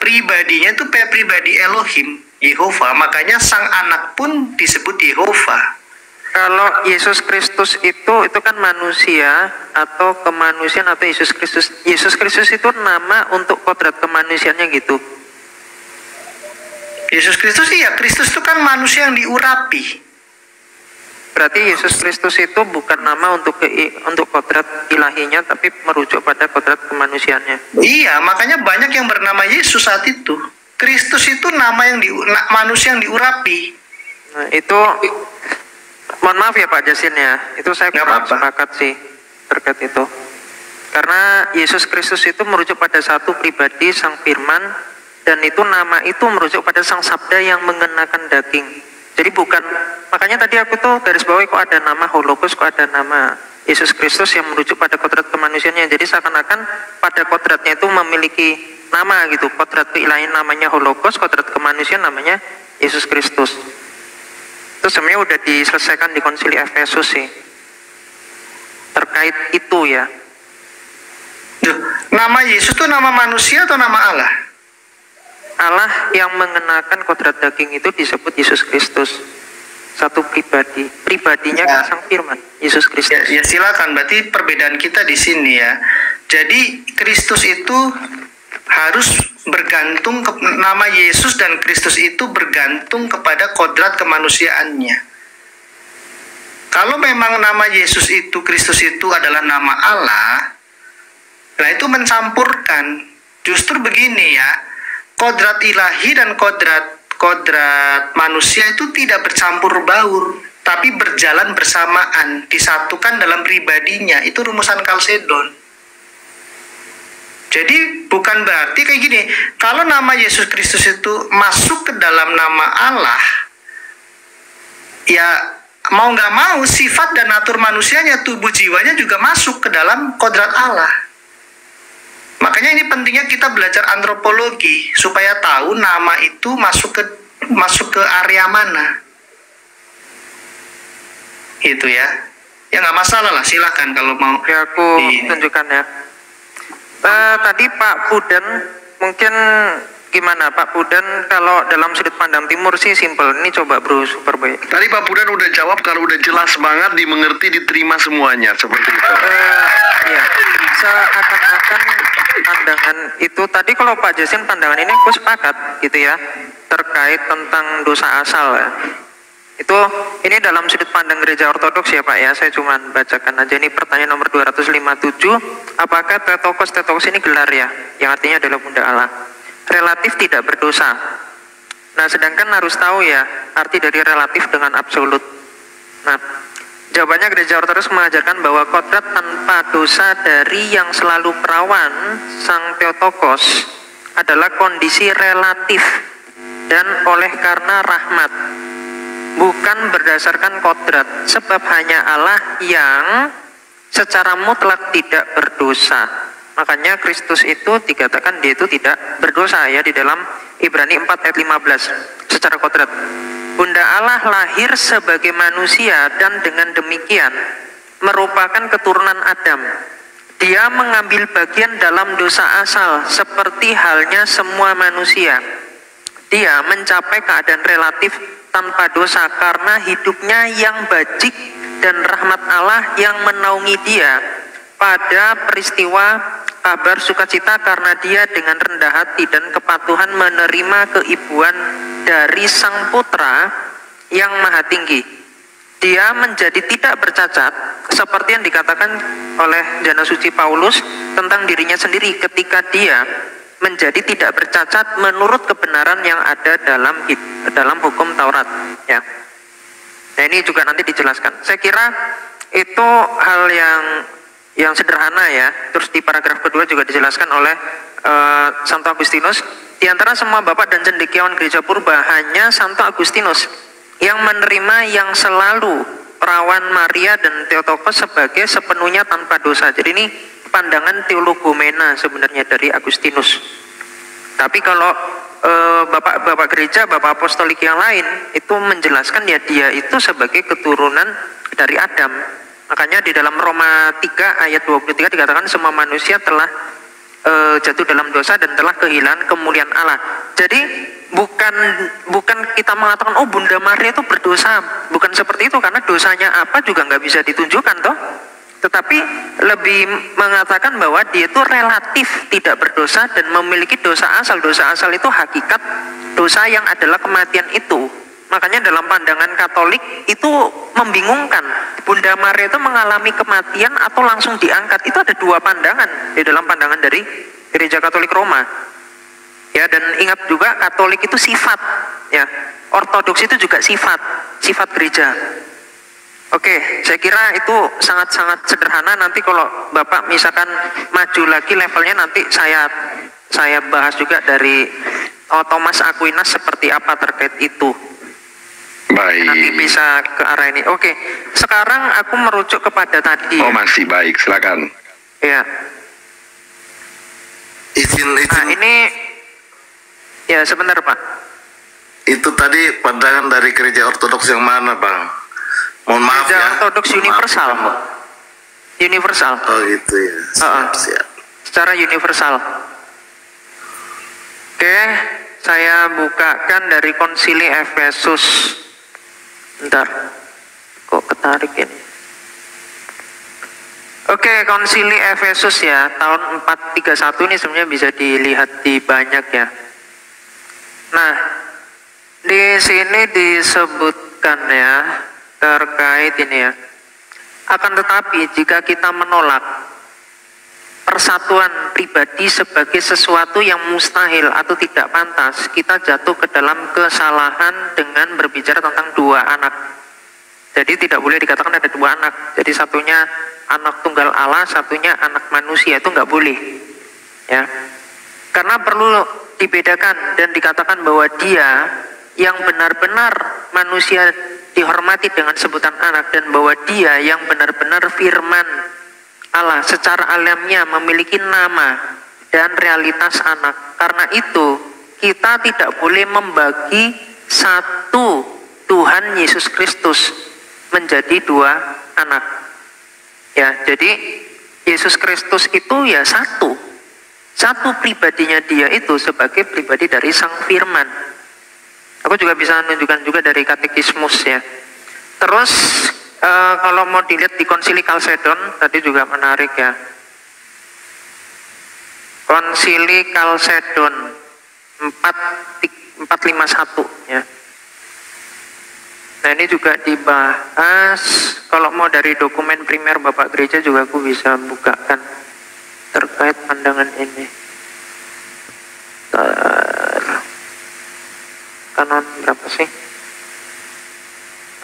Pribadinya itu pribadi Elohim, Yehova, makanya sang anak pun disebut Yehova. Kalau Yesus Kristus itu kan manusia atau kemanusiaan atau Yesus Kristus itu nama untuk kodrat kemanusiaannya gitu. Yesus Kristus Kristus itu kan manusia yang diurapi. Berarti Yesus Kristus itu bukan nama untuk kodrat ilahinya, tapi merujuk pada kodrat kemanusiaannya. Iya, makanya banyak yang bernama Yesus saat itu. Kristus itu nama yang manusia yang diurapi. Nah, itu mohon maaf ya Pak Justin ya, itu saya kurang sepakat sih terkait itu. Karena Yesus Kristus itu merujuk pada satu pribadi, Sang Firman, dan itu nama itu merujuk pada Sang Sabda yang mengenakan daging. Jadi bukan, makanya tadi aku tuh garis bawahi kok ada nama hologos, kok ada nama Yesus Kristus yang merujuk pada kodrat kemanusiaannya. Jadi seakan-akan pada kodratnya itu memiliki nama gitu. Kodrat keilahian namanya hologos, kodrat kemanusiaan namanya Yesus Kristus. Itu sebenarnya udah diselesaikan di konsili Efesus sih. Terkait itu ya. Nama Yesus itu nama manusia atau nama Allah? Allah yang mengenakan kodrat daging itu disebut Yesus Kristus. Satu pribadinya kan Sang Firman, Yesus Kristus. Ya silakan, berarti perbedaan kita di sini ya. Jadi Kristus itu harus bergantung ke nama Yesus, dan Kristus itu bergantung kepada kodrat kemanusiaannya. Kalau memang nama Yesus itu, Kristus itu adalah nama Allah, nah itu mencampurkan. Justru begini ya, kodrat ilahi dan kodrat manusia itu tidak bercampur baur, tapi berjalan bersamaan, disatukan dalam pribadinya. Itu rumusan Kalsedon. Jadi bukan berarti kayak gini, kalau nama Yesus Kristus itu masuk ke dalam nama Allah, ya mau nggak mau sifat dan natur manusianya, tubuh jiwanya juga masuk ke dalam kodrat Allah. Makanya ini pentingnya kita belajar antropologi supaya tahu nama itu masuk ke area mana. Gitu ya. Ya nggak masalah lah, silakan kalau mau. Ya aku tunjukkan ya. Tadi Pak Pudan, mungkin gimana Pak Pudan, kalau dalam sudut pandang timur sih simpel. Ini coba bro, super baik. Tadi Pak Pudan udah jawab, kalau udah jelas banget, dimengerti, diterima semuanya, seperti itu. Ya, seakan-akan pandangan itu tadi, kalau Pak Justin pandangan ini aku sepakat gitu ya, terkait tentang dosa asal ya. Itu ini dalam sudut pandang gereja ortodoks ya Pak ya, saya cuma bacakan aja. Ini pertanyaan nomor 257, apakah Theotokos ini gelar ya, yang artinya adalah Bunda Allah, relatif tidak berdosa. Nah sedangkan harus tahu ya arti dari relatif dengan absolut. Nah jawabannya gereja ortodoks mengajarkan bahwa kodrat tanpa dosa dari yang selalu perawan Sang Theotokos adalah kondisi relatif dan oleh karena rahmat, bukan berdasarkan kodrat, sebab hanya Allah yang secara mutlak tidak berdosa. Makanya Kristus itu dikatakan dia itu tidak berdosa ya di dalam Ibrani 4 ayat 15 secara kodrat. Bunda Allah lahir sebagai manusia dan dengan demikian merupakan keturunan Adam. Dia mengambil bagian dalam dosa asal seperti halnya semua manusia. Dia mencapai keadaan relatif tanpa dosa karena hidupnya yang bajik dan rahmat Allah yang menaungi dia pada peristiwa kabar sukacita karena dia dengan rendah hati dan kepatuhan menerima keibuan dari Sang Putra yang Maha Tinggi. Dia menjadi tidak bercacat seperti yang dikatakan oleh Jana Suci Paulus tentang dirinya sendiri ketika dia menjadi tidak bercacat menurut kebenaran yang ada dalam hukum Taurat ya. Nah ini juga nanti dijelaskan. Saya kira itu hal yang sederhana ya. Terus di paragraf kedua juga dijelaskan oleh Santo Agustinus. Di antara semua bapak dan cendekiawan gereja purba hanya Santo Agustinus yang menerima yang selalu perawan Maria dan Theotokos sebagai sepenuhnya tanpa dosa. Jadi ini pandangan teologomena sebenarnya dari Agustinus. Tapi kalau bapak-bapak gereja, bapak apostolik yang lain itu menjelaskan ya dia itu sebagai keturunan dari Adam. Makanya di dalam Roma 3 ayat 23 dikatakan semua manusia telah jatuh dalam dosa dan telah kehilangan kemuliaan Allah. Jadi bukan kita mengatakan oh Bunda Maria itu berdosa, bukan seperti itu, karena dosanya apa juga nggak bisa ditunjukkan toh. Tetapi lebih mengatakan bahwa dia itu relatif tidak berdosa dan memiliki dosa asal. Dosa asal itu hakikat dosa yang adalah kematian itu. Makanya dalam pandangan Katolik itu membingungkan. Bunda Maria itu mengalami kematian atau langsung diangkat. Itu ada dua pandangan di dalam pandangan dari Gereja Katolik Roma. Ya, dan ingat juga Katolik itu sifat, ya. Ortodoks itu juga sifat gereja. Oke, saya kira itu sangat-sangat sederhana. Nanti kalau Bapak misalkan maju lagi levelnya, nanti saya bahas juga dari Thomas Aquinas seperti apa terkait itu. Baik. Nanti bisa ke arah ini. Oke, sekarang aku merujuk kepada tadi. Oh masih baik, silakan. Ya. Izin. Nah ini, ya sebentar Pak. Itu tadi pandangan dari gereja ortodoks yang mana Bang? Mohon maaf Gereja ya. Ortodoks universal. Universal. Oh gitu ya. Siap. Secara universal. Oke, saya bukakan dari Konsili Efesus. Bentar, kok ketarik ini? Oke, Konsili Efesus ya, tahun 431 ini sebenarnya bisa dilihat di banyak ya. Nah, di sini disebutkan ya terkait ini ya. Akan tetapi jika kita menolak persatuan pribadi sebagai sesuatu yang mustahil atau tidak pantas, kita jatuh ke dalam kesalahan dengan berbicara tentang dua anak. Jadi tidak boleh dikatakan ada dua anak. Jadi satunya anak tunggal Allah, satunya anak manusia, itu nggak boleh. Ya, karena perlu dibedakan dan dikatakan bahwa dia yang benar-benar manusia dihormati dengan sebutan anak, dan bahwa dia yang benar-benar firman Allah secara alamiah memiliki nama dan realitas anak. Karena itu kita tidak boleh membagi satu Tuhan Yesus Kristus menjadi dua anak. Ya, jadi Yesus Kristus itu ya satu pribadinya dia itu sebagai pribadi dari Sang Firman. Aku juga bisa menunjukkan juga dari katekismus ya. Terus kalau mau dilihat di Konsili Kalsedon tadi juga menarik ya. Konsili Kalsedon 451 ya. Nah ini juga dibahas. Kalau mau dari dokumen primer Bapak Gereja juga aku bisa bukakan terkait pandangan ini. Kanon berapa sih?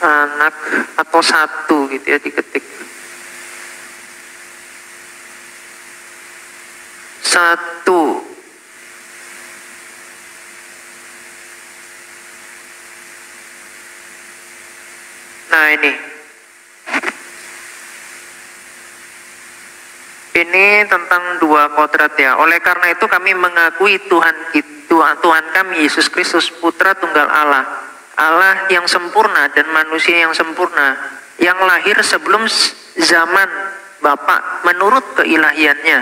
Anak atau satu gitu ya, diketik. Satu. Nah ini. Ini tentang dua kodrat ya. Oleh karena itu kami mengakui Tuhan kami Yesus Kristus Putra Tunggal Allah, Allah yang sempurna dan manusia yang sempurna, yang lahir sebelum zaman Bapa menurut keilahiannya,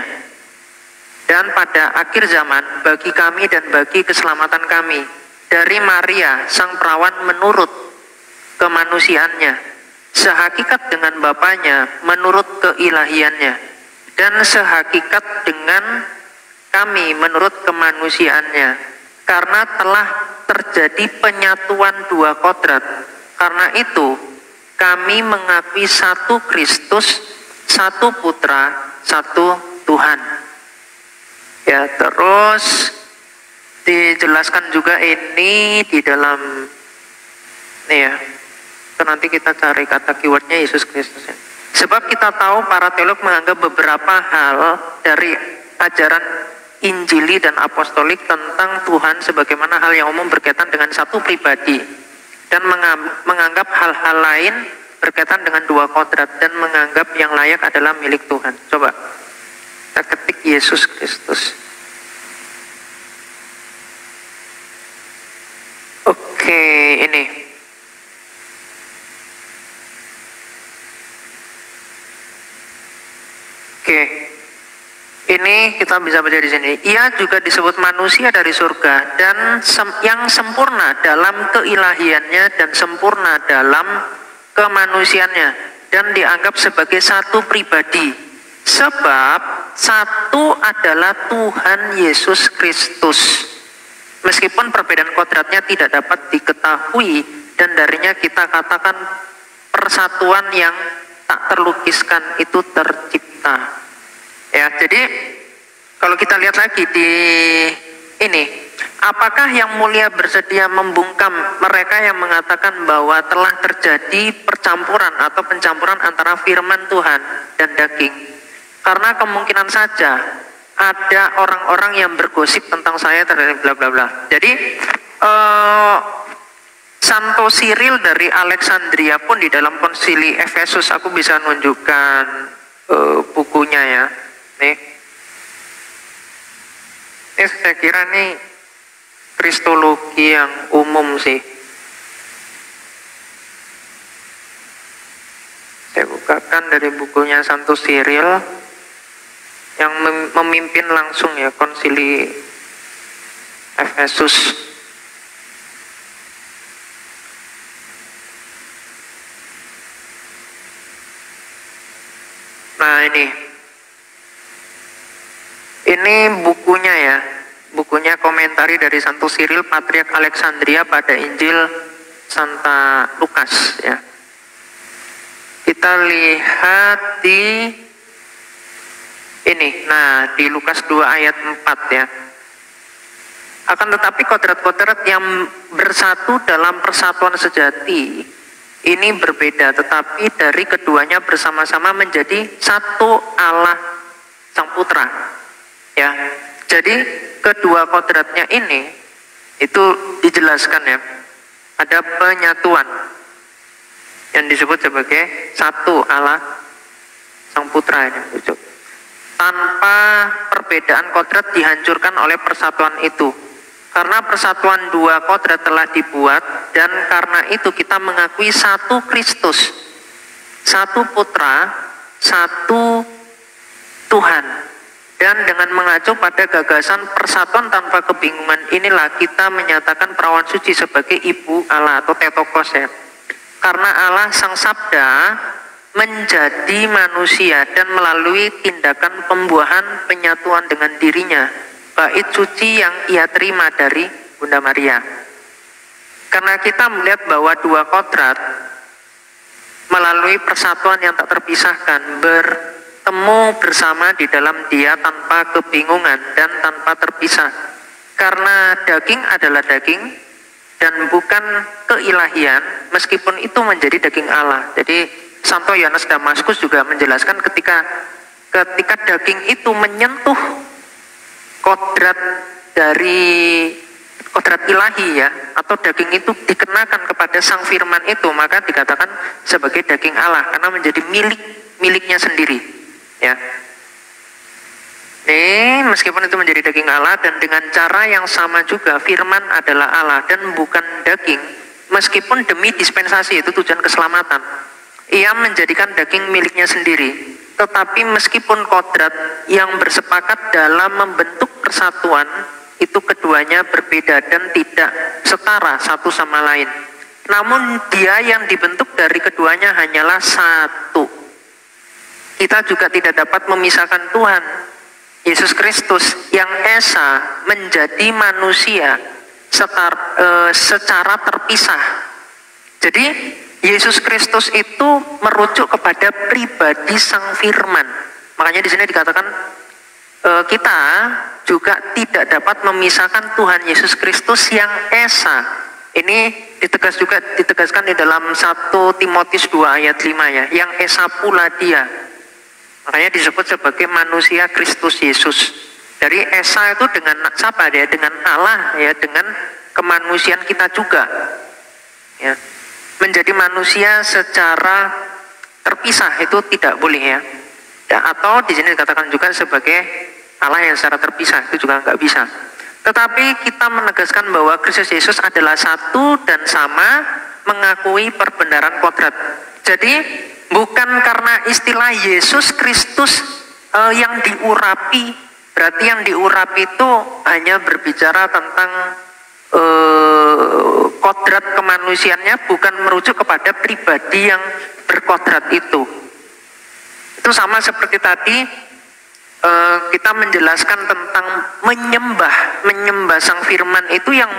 dan pada akhir zaman bagi kami dan bagi keselamatan kami, dari Maria sang perawan menurut kemanusiaannya, sehakikat dengan Bapanya menurut keilahiannya, dan sehakikat dengan kami menurut kemanusiaannya, karena telah terjadi penyatuan dua kodrat. Karena itu kami mengakui satu Kristus, satu Putra, satu Tuhan. Ya, terus dijelaskan juga ini di dalam nih ya, nanti kita cari kata keywordnya Yesus Kristus ya. Sebab kita tahu para teolog menganggap beberapa hal dari ajaran Injili dan apostolik tentang Tuhan sebagaimana hal yang umum berkaitan dengan satu pribadi, dan menganggap hal-hal lain berkaitan dengan dua kodrat, dan menganggap yang layak adalah milik Tuhan. Coba kita ketik Yesus Kristus. Oke, ini ini kita bisa baca di sini. Ia juga disebut manusia dari surga dan yang sempurna dalam keilahiannya dan sempurna dalam kemanusiaannya, dan dianggap sebagai satu pribadi. Sebab satu adalah Tuhan Yesus Kristus. Meskipun perbedaan kodratnya tidak dapat diketahui, dan darinya kita katakan persatuan yang tak terlukiskan itu tercipta. Ya, jadi kalau kita lihat lagi di ini, apakah yang mulia bersedia membungkam mereka yang mengatakan bahwa telah terjadi percampuran atau pencampuran antara firman Tuhan dan daging? Karena kemungkinan saja ada orang-orang yang bergosip tentang saya terhadap bla bla bla. Jadi Santo Cyril dari Alexandria pun di dalam konsili Efesus, aku bisa nunjukkan bukunya ya. Nih, ini saya kira nih kristologi yang umum sih. Saya bukakan dari bukunya Santo Cyril yang memimpin langsung ya konsili Efesus. Nah, ini bukunya ya, bukunya komentari dari Santo Cyril Patriark Alexandria pada Injil Santa Lukas ya. Kita lihat di ini, nah di Lukas 2 ayat 4 ya. Akan tetapi kodrat-kodrat yang bersatu dalam persatuan sejati ini berbeda, tetapi dari keduanya bersama-sama menjadi satu Allah Sang Putra. Ya, jadi kedua kodratnya ini itu dijelaskan ya, ada penyatuan yang disebut sebagai satu Allah Sang Putra ini. Tanpa perbedaan kodrat dihancurkan oleh persatuan itu, karena persatuan dua kodrat telah dibuat, dan karena itu kita mengakui satu Kristus, satu Putra, satu Tuhan. Dan dengan mengacu pada gagasan persatuan tanpa kebingungan inilah kita menyatakan perawan suci sebagai ibu Allah atau Theotokos ya. Karena Allah Sang Sabda menjadi manusia dan melalui tindakan pembuahan penyatuan dengan dirinya, bait suci yang ia terima dari Bunda Maria. Karena kita melihat bahwa dua kodrat melalui persatuan yang tak terpisahkan bertemu bersama di dalam Dia tanpa kebingungan dan tanpa terpisah. Karena daging adalah daging dan bukan keilahian, meskipun itu menjadi daging Allah. Jadi Santo Yohanes Damaskus juga menjelaskan ketika daging itu menyentuh kodrat dari kodrat ilahi ya, atau daging itu dikenakan kepada Sang Firman itu, maka dikatakan sebagai daging Allah karena menjadi miliknya sendiri ya. meskipun itu menjadi daging Allah, dan dengan cara yang sama juga firman adalah Allah dan bukan daging, meskipun demi dispensasi, itu tujuan keselamatan. Ia menjadikan daging miliknya sendiri, tetapi meskipun kodrat yang bersepakat dalam membentuk persatuan, itu keduanya berbeda dan tidak setara satu sama lain. Namun dia yang dibentuk dari keduanya hanyalah satu. Kita juga tidak dapat memisahkan Tuhan Yesus Kristus yang esa menjadi manusia secara terpisah. Jadi Yesus Kristus itu merujuk kepada pribadi Sang Firman. Makanya di sini dikatakan kita juga tidak dapat memisahkan Tuhan Yesus Kristus yang esa. Ini ditegaskan di dalam 1 Timotius 2 ayat 5 ya, yang esa pula dia. Makanya disebut sebagai manusia Kristus Yesus. Dari esa itu dengan siapa dia? Dengan Allah ya, dengan kemanusiaan kita juga. Ya. Menjadi manusia secara terpisah itu tidak boleh ya. Atau di sini dikatakan juga sebagai Allah yang secara terpisah, itu juga nggak bisa. Tetapi kita menegaskan bahwa Kristus Yesus adalah satu dan sama, mengakui perbenaran kodrat. Jadi bukan karena istilah Yesus Kristus yang diurapi, berarti yang diurapi itu hanya berbicara tentang kodrat kemanusiaannya, bukan merujuk kepada pribadi yang berkodrat itu. Itu sama seperti tadi kita menjelaskan tentang menyembah Sang Firman itu, yang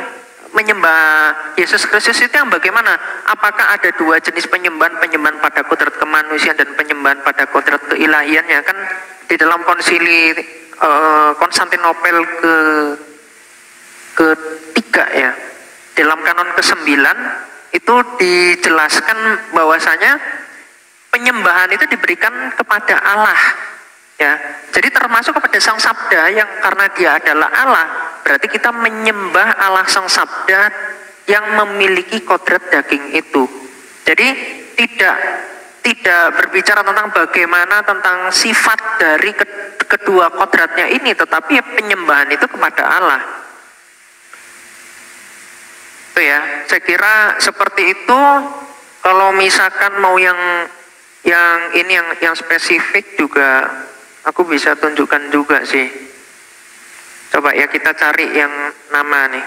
menyembah Yesus Kristus itu yang bagaimana? Apakah ada dua jenis penyembahan pada kodrat kemanusiaan dan penyembahan pada kodrat keilahiannya? Kan di dalam konsili Konstantinopel ketiga ya, dalam kanon ke-9 itu dijelaskan bahwasanya penyembahan itu diberikan kepada Allah ya. Jadi termasuk kepada Sang Sabda, yang karena dia adalah Allah, berarti kita menyembah Allah Sang Sabda yang memiliki kodrat daging itu. Jadi tidak berbicara tentang bagaimana tentang sifat dari kedua kodratnya ini, tetapi ya penyembahan itu kepada Allah. Itu ya, saya kira seperti itu. Kalau misalkan mau yang ini yang spesifik juga aku bisa tunjukkan juga sih. Coba ya kita cari yang nama nih.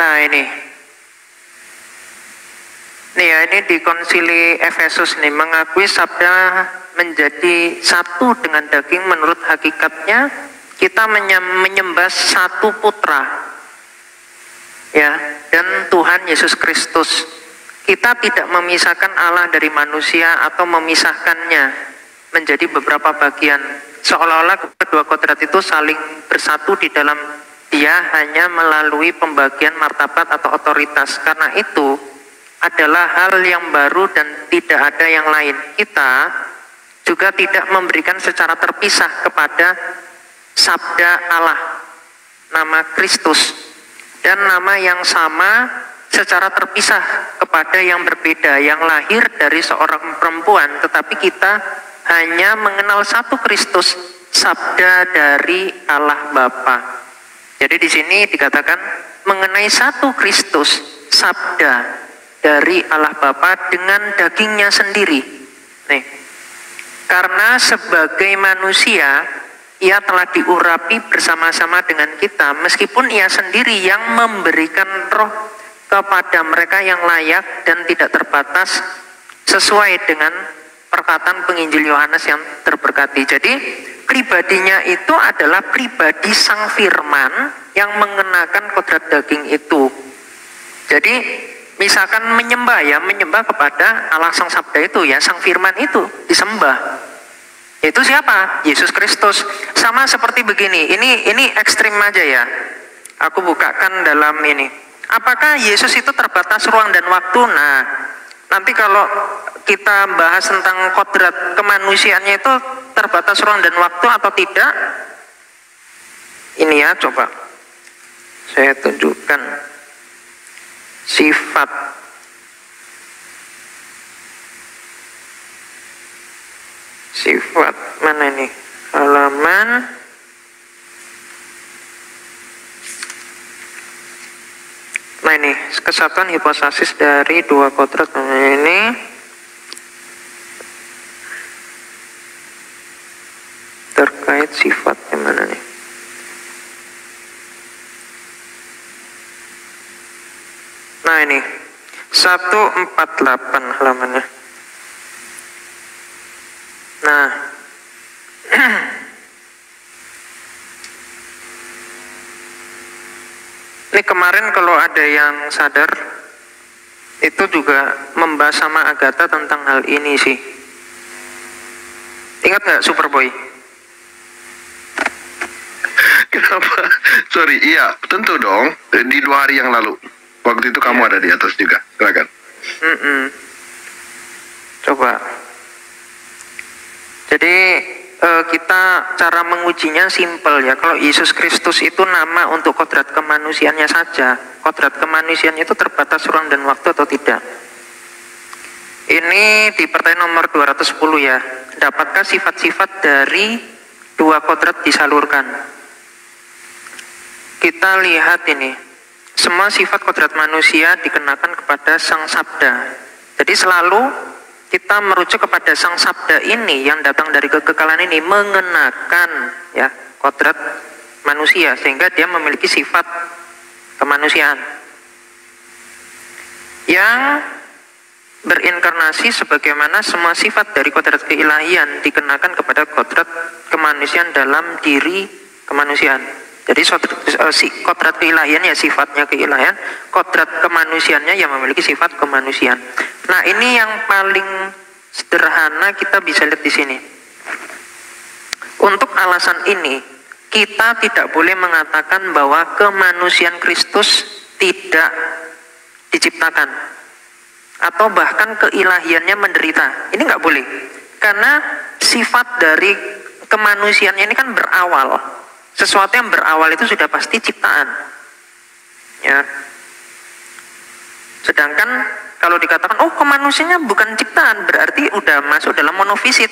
Nah ini, ya ini di konsili Efesus nih, mengakui sabda menjadi satu dengan daging menurut hakikatnya, kita menyembah satu putra ya, dan Tuhan Yesus Kristus. Kita tidak memisahkan Allah dari manusia atau memisahkannya menjadi beberapa bagian, seolah-olah kedua kodrat itu saling bersatu di dalam dia hanya melalui pembagian martabat atau otoritas. Karena itu adalah hal yang baru dan tidak ada yang lain. Kita juga tidak memberikan secara terpisah kepada sabda Allah nama Kristus dan nama yang sama secara terpisah kepada yang berbeda, yang lahir dari seorang perempuan, tetapi kita hanya mengenal satu Kristus, sabda dari Allah Bapa. Jadi di sini dikatakan mengenai satu Kristus, sabda dari Allah Bapa dengan dagingnya sendiri. Nih, karena sebagai manusia ia telah diurapi bersama-sama dengan kita, meskipun ia sendiri yang memberikan roh kepada mereka yang layak dan tidak terbatas sesuai dengan perkataan penginjil Yohanes yang terberkati. Jadi pribadinya itu adalah pribadi sang firman yang mengenakan kodrat daging itu. Jadi misalkan menyembah kepada Allah sang sabda itu ya, sang firman itu disembah. Itu siapa? Yesus Kristus. Sama seperti begini, ini ekstrim aja ya. Aku bukakan dalam ini. Apakah Yesus itu terbatas ruang dan waktu? Nah, nanti kalau kita bahas tentang kodrat kemanusiaannya itu terbatas ruang dan waktu atau tidak, ini ya, coba saya tunjukkan sifat mana ini, halaman nah ini kesatuan hipostasis dari dua kodrat ini. Terkait sifatnya mana nih? Nah ini 148 halamannya. Nah ini kemarin kalau ada yang sadar itu juga membahas sama Agatha tentang hal ini sih. Ingat nggak Superboy? Kenapa? Sorry, iya, tentu dong. Di 2 hari yang lalu. Waktu itu kamu ada di atas juga. Silakan. Coba. Jadi kita cara mengujinya simpel ya. Kalau Yesus Kristus itu nama untuk kodrat kemanusiaannya saja. Kodrat kemanusiaannya itu terbatas ruang dan waktu atau tidak? Ini di pertanyaan nomor 210 ya. Dapatkah sifat-sifat dari 2 kodrat disalurkan? Kita lihat ini, semua sifat kodrat manusia dikenakan kepada sang sabda. Jadi selalu kita merujuk kepada sang sabda ini yang datang dari kekekalan ini mengenakan ya kodrat manusia sehingga dia memiliki sifat kemanusiaan yang berinkarnasi sebagaimana semua sifat dari kodrat keilahian dikenakan kepada kodrat kemanusiaan dalam diri kemanusiaan. Jadi kodrat keilahian ya sifatnya keilahian, kodrat kemanusiaannya yang memiliki sifat kemanusiaan. Nah ini yang paling sederhana kita bisa lihat di sini. Untuk alasan ini kita tidak boleh mengatakan bahwa kemanusiaan Kristus tidak diciptakan atau bahkan keilahiannya menderita. Ini nggak boleh, karena sifat dari kemanusiaannya ini kan berawal. Sesuatu yang berawal itu sudah pasti ciptaan ya. Sedangkan kalau dikatakan oh kemanusiaannya bukan ciptaan, berarti udah masuk dalam monofisit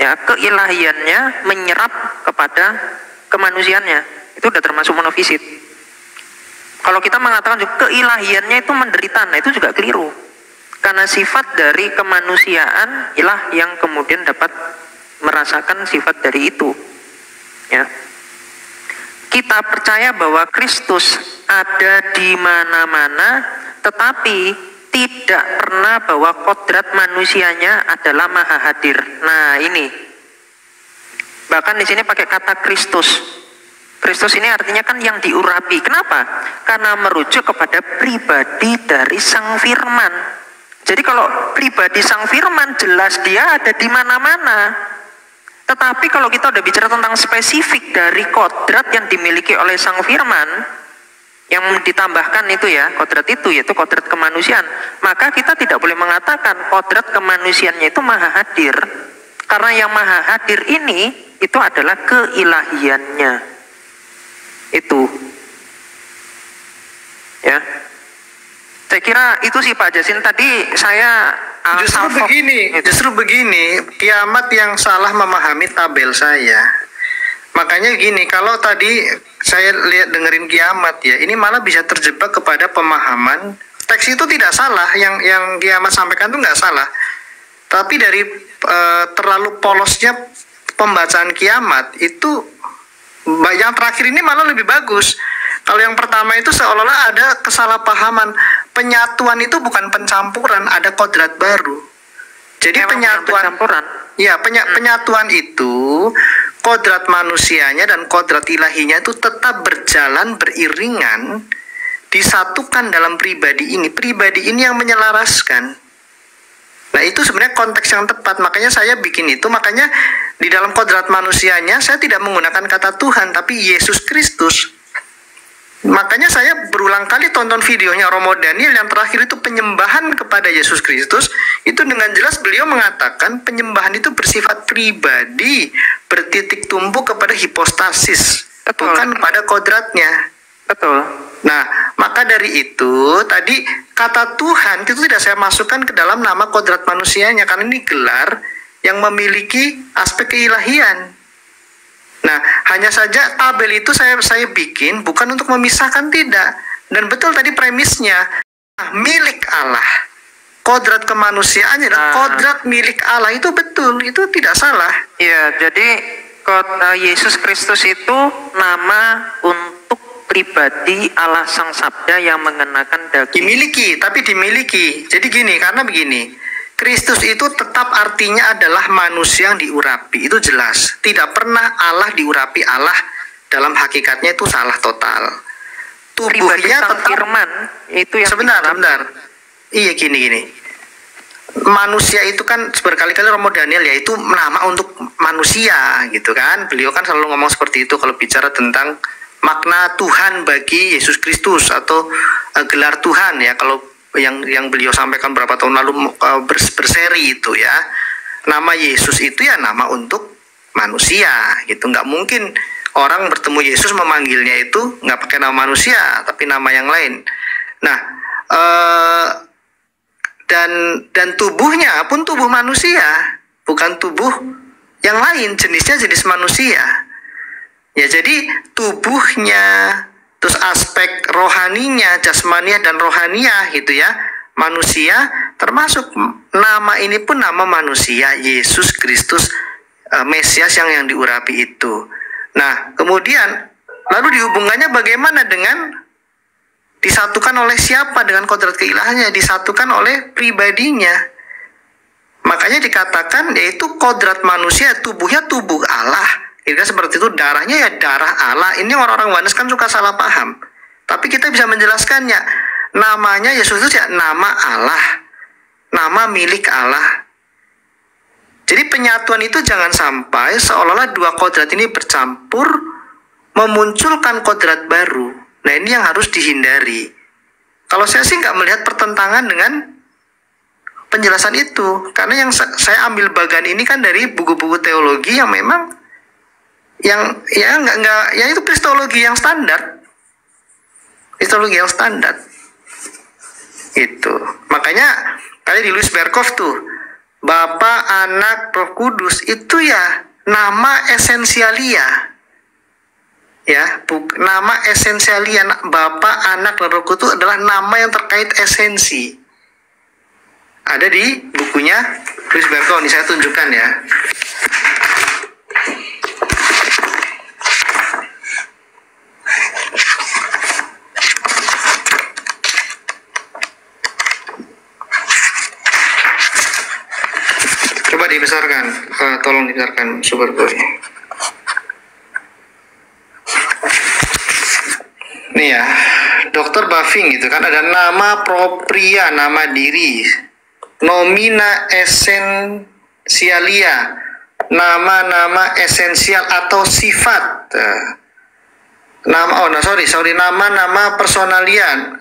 ya, keilahiannya menyerap kepada kemanusiaannya, itu udah termasuk monofisit. Kalau kita mengatakan keilahiannya itu menderita, nah itu juga keliru, karena sifat dari kemanusiaan ilah yang kemudian dapat merasakan sifat dari itu ya. Kita percaya bahwa Kristus ada di mana-mana, tetapi tidak pernah bahwa kodrat manusianya adalah maha hadir. Nah ini, bahkan di sini pakai kata Kristus. Kristus ini artinya kan yang diurapi. Kenapa? Karena merujuk kepada pribadi dari Sang Firman. Jadi kalau pribadi Sang Firman jelas dia ada di mana-mana. Tetapi kalau kita udah bicara tentang spesifik dari kodrat yang dimiliki oleh Sang Firman, yang ditambahkan itu ya, kodrat itu yaitu kodrat kemanusiaan, maka kita tidak boleh mengatakan kodrat kemanusiaannya itu maha hadir, karena yang maha hadir ini itu adalah keilahiannya itu ya. Saya kira itu sih Pak Jasin, tadi saya justru begini kiamat yang salah memahami tabel saya. Makanya gini, kalau tadi saya dengerin kiamat ya, ini malah bisa terjebak kepada pemahaman teks itu tidak salah, yang kiamat sampaikan itu nggak salah, tapi dari terlalu polosnya pembacaan kiamat itu, yang terakhir ini malah lebih bagus. Kalau yang pertama itu seolah-olah ada kesalahpahaman. Penyatuan itu bukan pencampuran, ada kodrat baru. Jadi penyatuan. Penyatuan itu kodrat manusianya dan kodrat ilahinya itu tetap berjalan beriringan, disatukan dalam pribadi ini yang menyelaraskan. Nah, itu sebenarnya konteks yang tepat. Makanya saya bikin itu. Makanya di dalam kodrat manusianya saya tidak menggunakan kata Tuhan, tapi Yesus Kristus. Makanya saya berulang kali tonton videonya Romo Daniel yang terakhir itu penyembahan kepada Yesus Kristus. Itu dengan jelas beliau mengatakan penyembahan itu bersifat pribadi, bertitik tumbuh kepada hipostasis, bukan pada kodratnya. Betul. Nah, maka dari itu tadi kata Tuhan itu tidak saya masukkan ke dalam nama kodrat manusianya, karena ini gelar yang memiliki aspek keilahian. Nah, hanya saja tabel itu saya bikin bukan untuk memisahkan, tidak. Dan betul tadi premisnya, milik Allah. Kodrat kemanusiaannya dan kodrat milik Allah itu betul, itu tidak salah. Iya, jadi Yesus Kristus itu nama untuk pribadi Allah Sang Sabda yang mengenakan daging. Dimiliki. Jadi gini, karena begini, Kristus itu tetap artinya adalah manusia yang diurapi, itu jelas. Tidak pernah Allah diurapi Allah, dalam hakikatnya itu salah total. Tubuhnya tetap firman itu yang sebentar. Iya, gini. Manusia itu kan berkali-kali Romo Daniel ya itu nama untuk manusia gitu kan. Beliau kan selalu ngomong seperti itu kalau bicara tentang makna Tuhan bagi Yesus Kristus atau gelar Tuhan ya, kalau yang beliau sampaikan berapa tahun lalu berseri itu ya, nama Yesus itu ya nama untuk manusia gitu. Nggak mungkin orang bertemu Yesus memanggilnya itu nggak pakai nama manusia tapi nama yang lain. Nah, dan tubuhnya pun tubuh manusia, bukan tubuh yang lain, jenisnya jenis manusia. Ya, jadi tubuhnya, terus aspek rohaninya, jasmaniah dan rohaniah gitu ya, manusia, termasuk nama ini pun nama manusia, Yesus Kristus, Mesias yang diurapi itu. Nah, kemudian lalu dihubungannya bagaimana dengan disatukan oleh siapa dengan kodrat keilahannya? Disatukan oleh pribadinya. Makanya dikatakan yaitu kodrat manusia, tubuhnya tubuh Allah. Kira seperti itu, darahnya ya darah Allah. Ini orang-orang Wanes kan suka salah paham. Tapi kita bisa menjelaskannya. Namanya Yesus itu ya nama Allah. Nama milik Allah. Jadi penyatuan itu jangan sampai seolah-olah dua kodrat ini bercampur memunculkan kodrat baru. Nah, ini yang harus dihindari. Kalau saya sih nggak melihat pertentangan dengan penjelasan itu. Karena yang saya ambil bagian ini kan dari buku-buku teologi yang memang yang ya nggak ya itu kristologi yang standar, itu. Makanya tadi di Louis Berkhof tuh Bapa, Anak, Roh Kudus itu ya nama esensialia ya, nama esensialia. Bapa, Anak, dan Roh Kudus adalah nama yang terkait esensi. Ada di bukunya Louis Berkhof, ini saya tunjukkan ya. Coba dibesarkan, tolong dibesarkan Super Boy. Nih ya, Dr. Buffing gitu kan, ada nama propria, nama diri, nomina esensialia, nama-nama esensial atau sifat. Nama-nama personalia,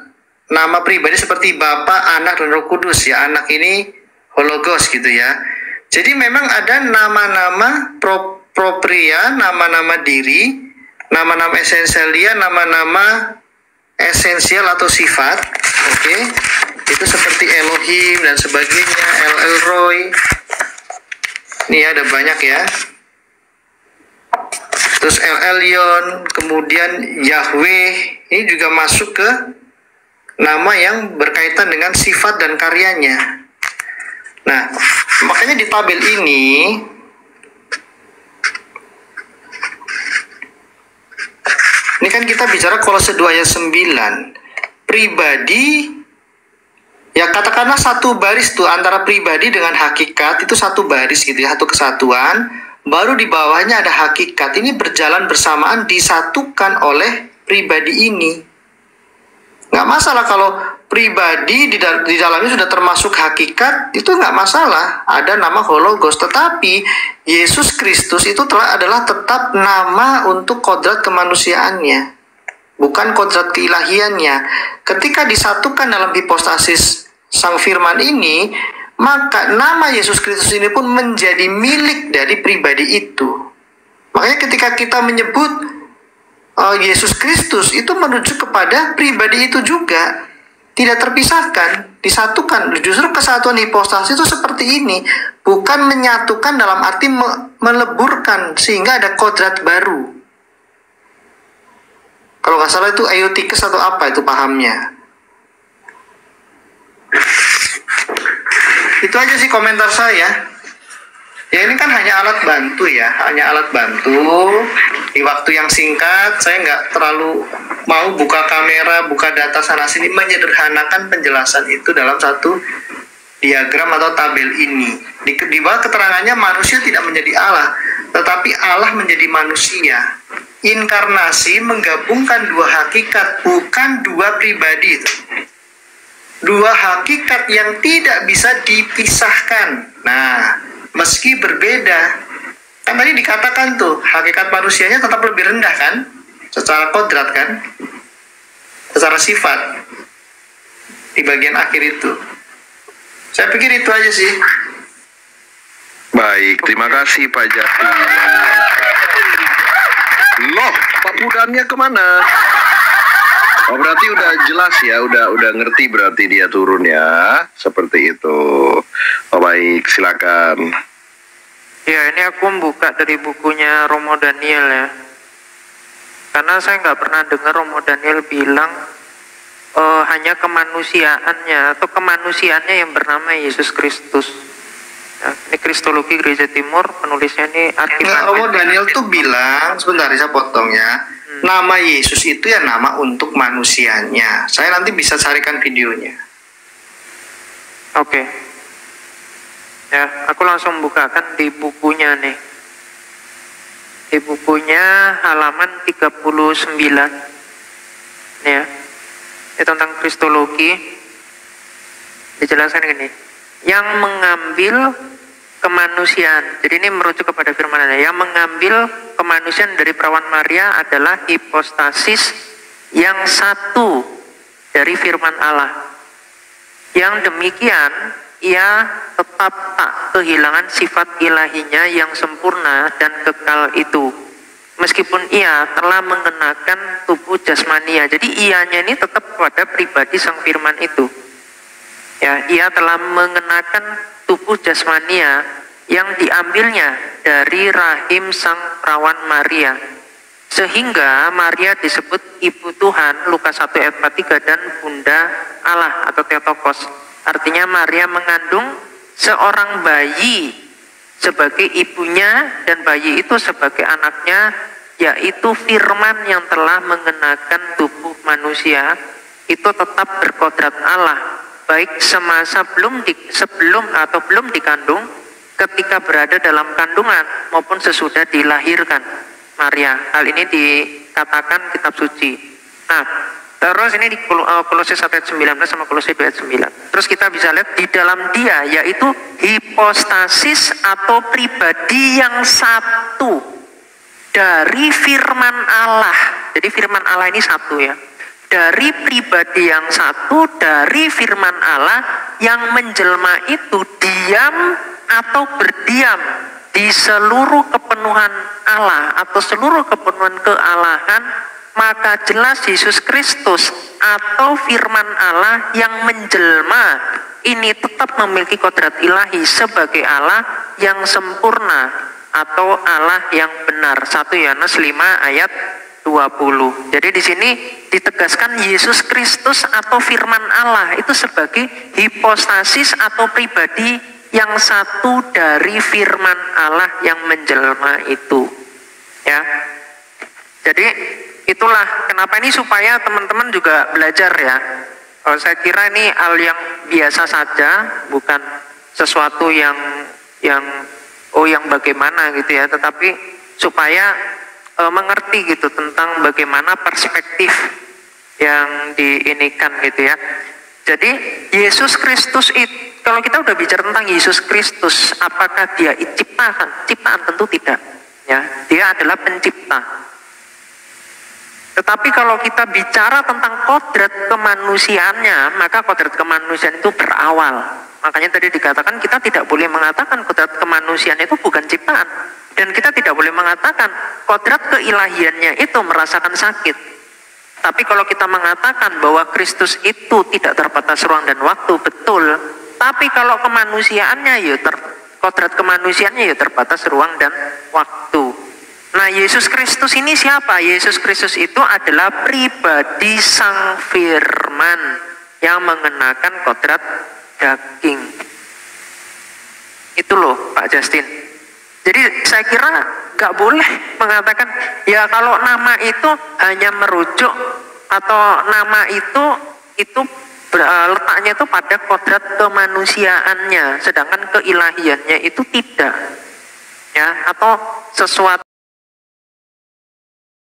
nama pribadi seperti Bapa, Anak, dan Roh Kudus ya. Anak ini hologos gitu ya. Jadi memang ada nama-nama propria, nama-nama diri, nama-nama esensialia, nama-nama esensial atau sifat. Oke. Itu seperti Elohim dan sebagainya, El Elroy. Ini ada banyak ya. Terus El Elyon, kemudian Yahweh, ini juga masuk ke nama yang berkaitan dengan sifat dan karyanya. Nah, makanya di tabel ini kan kita bicara Kolose 2 ayat 9. Pribadi Ya katakanlah satu baris tuh antara pribadi dengan hakikat itu satu baris gitu ya, satu kesatuan. Baru di bawahnya ada hakikat, ini berjalan bersamaan disatukan oleh pribadi ini. Nggak masalah kalau pribadi di dalamnya sudah termasuk hakikat, itu nggak masalah. Ada nama hologos, tetapi Yesus Kristus itu adalah tetap nama untuk kodrat kemanusiaannya, bukan kodrat keilahiannya. Ketika disatukan dalam hipostasis Sang Firman ini, maka nama Yesus Kristus ini pun menjadi milik dari pribadi itu. Makanya ketika kita menyebut Yesus Kristus, itu menuju kepada pribadi itu juga, tidak terpisahkan, disatukan. Justru kesatuan hipostasis itu seperti ini, bukan menyatukan dalam arti meleburkan sehingga ada kodrat baru. Kalau nggak salah itu Eutyches atau apa itu pahamnya. Itu aja sih komentar saya. Ya ini kan hanya alat bantu ya, hanya alat bantu. Di waktu yang singkat, saya nggak terlalu mau buka kamera, buka data sana sini, menyederhanakan penjelasan itu dalam satu diagram atau tabel ini. Di bawah keterangannya manusia tidak menjadi Allah, tetapi Allah menjadi manusia. Inkarnasi menggabungkan dua hakikat, bukan dua pribadi. Dua hakikat yang tidak bisa dipisahkan. Nah, meski berbeda, kan tadi dikatakan tuh hakikat manusianya tetap lebih rendah kan, secara kodrat kan, secara sifat di bagian akhir itu. Saya pikir itu aja sih. Baik, terima kasih Pak Justin. Loh, Pak Budannya kemana? Oh, berarti udah jelas ya, udah ngerti berarti dia turun ya, seperti itu. Oh, baik, silakan. Ya, ini aku membuka dari bukunya Romo Daniel ya. Karena saya nggak pernah dengar Romo Daniel bilang hanya kemanusiaannya atau kemanusiaannya yang bernama Yesus Kristus. Ya, ini Kristologi Gereja Timur, penulisnya ini Romo Daniel tuh bilang, sebentar saya potong ya. Nama Yesus itu ya nama untuk manusianya. Saya nanti bisa carikan videonya. Oke. Ya, aku langsung bukakan di bukunya nih. Di bukunya halaman 39. Ya. Ini tentang Kristologi. Dijelaskan gini. Yang mengambil kemanusiaan. Jadi ini merujuk kepada firman Allah. Yang mengambil kemanusiaan dari perawan Maria adalah hipostasis yang satu dari firman Allah. Yang demikian, ia tetap tak kehilangan sifat ilahinya yang sempurna dan kekal itu. Meskipun ia telah mengenakan tubuh jasmania. Jadi ianya ini tetap pada pribadi sang firman itu. Ya, ia telah mengenakan tubuh jasmania yang diambilnya dari rahim sang perawan Maria, sehingga Maria disebut ibu Tuhan, Lukas 1 ayat 43, dan bunda Allah atau Theotokos. Artinya Maria mengandung seorang bayi sebagai ibunya, dan bayi itu sebagai anaknya, yaitu firman yang telah mengenakan tubuh manusia. Itu tetap berkodrat Allah, baik semasa sebelum atau belum dikandung, ketika berada dalam kandungan, maupun sesudah dilahirkan Maria. Hal ini dikatakan kitab suci. Nah, terus ini di Kolose 1 ayat 19 sama Kolose 2 ayat 9. Terus kita bisa lihat di dalam dia, yaitu hipostasis atau pribadi yang satu dari firman Allah. Jadi firman Allah ini satu ya. Dari pribadi yang satu, dari firman Allah yang menjelma itu diam atau berdiam di seluruh kepenuhan Allah atau seluruh kepenuhan kealahan, maka jelas Yesus Kristus atau firman Allah yang menjelma ini tetap memiliki kodrat ilahi sebagai Allah yang sempurna atau Allah yang benar. 1 Yohanes 5 ayat 20. Jadi di sini ditegaskan Yesus Kristus atau firman Allah itu sebagai hipostasis atau pribadi yang satu dari firman Allah yang menjelma itu. Ya. Jadi itulah kenapa ini supaya teman-teman juga belajar ya. Saya kira ini hal yang biasa saja, bukan sesuatu yang bagaimana gitu ya, tetapi supaya mengerti gitu tentang bagaimana perspektif yang diinikan gitu ya. Jadi Yesus Kristus itu, kalau kita udah bicara tentang Yesus Kristus, apakah dia ciptaan? Tentu tidak ya, dia adalah pencipta. Tetapi kalau kita bicara tentang kodrat kemanusiaannya, maka kodrat kemanusiaan itu berawal. Makanya tadi dikatakan kita tidak boleh mengatakan kodrat kemanusiaan itu bukan ciptaan. Dan kita tidak boleh mengatakan kodrat keilahiannya itu merasakan sakit. Tapi kalau kita mengatakan bahwa Kristus itu tidak terbatas ruang dan waktu, betul. Tapi kalau kemanusiaannya ya kodrat kemanusiaannya ya terbatas ruang dan waktu. Nah, Yesus Kristus ini siapa? Yesus Kristus itu adalah pribadi Sang Firman yang mengenakan kodrat daging. Itu loh Pak Justin. Jadi saya kira nggak boleh mengatakan ya kalau nama itu hanya merujuk atau nama itu letaknya itu pada kodrat kemanusiaannya, sedangkan keilahiannya itu tidak, ya, atau sesuatu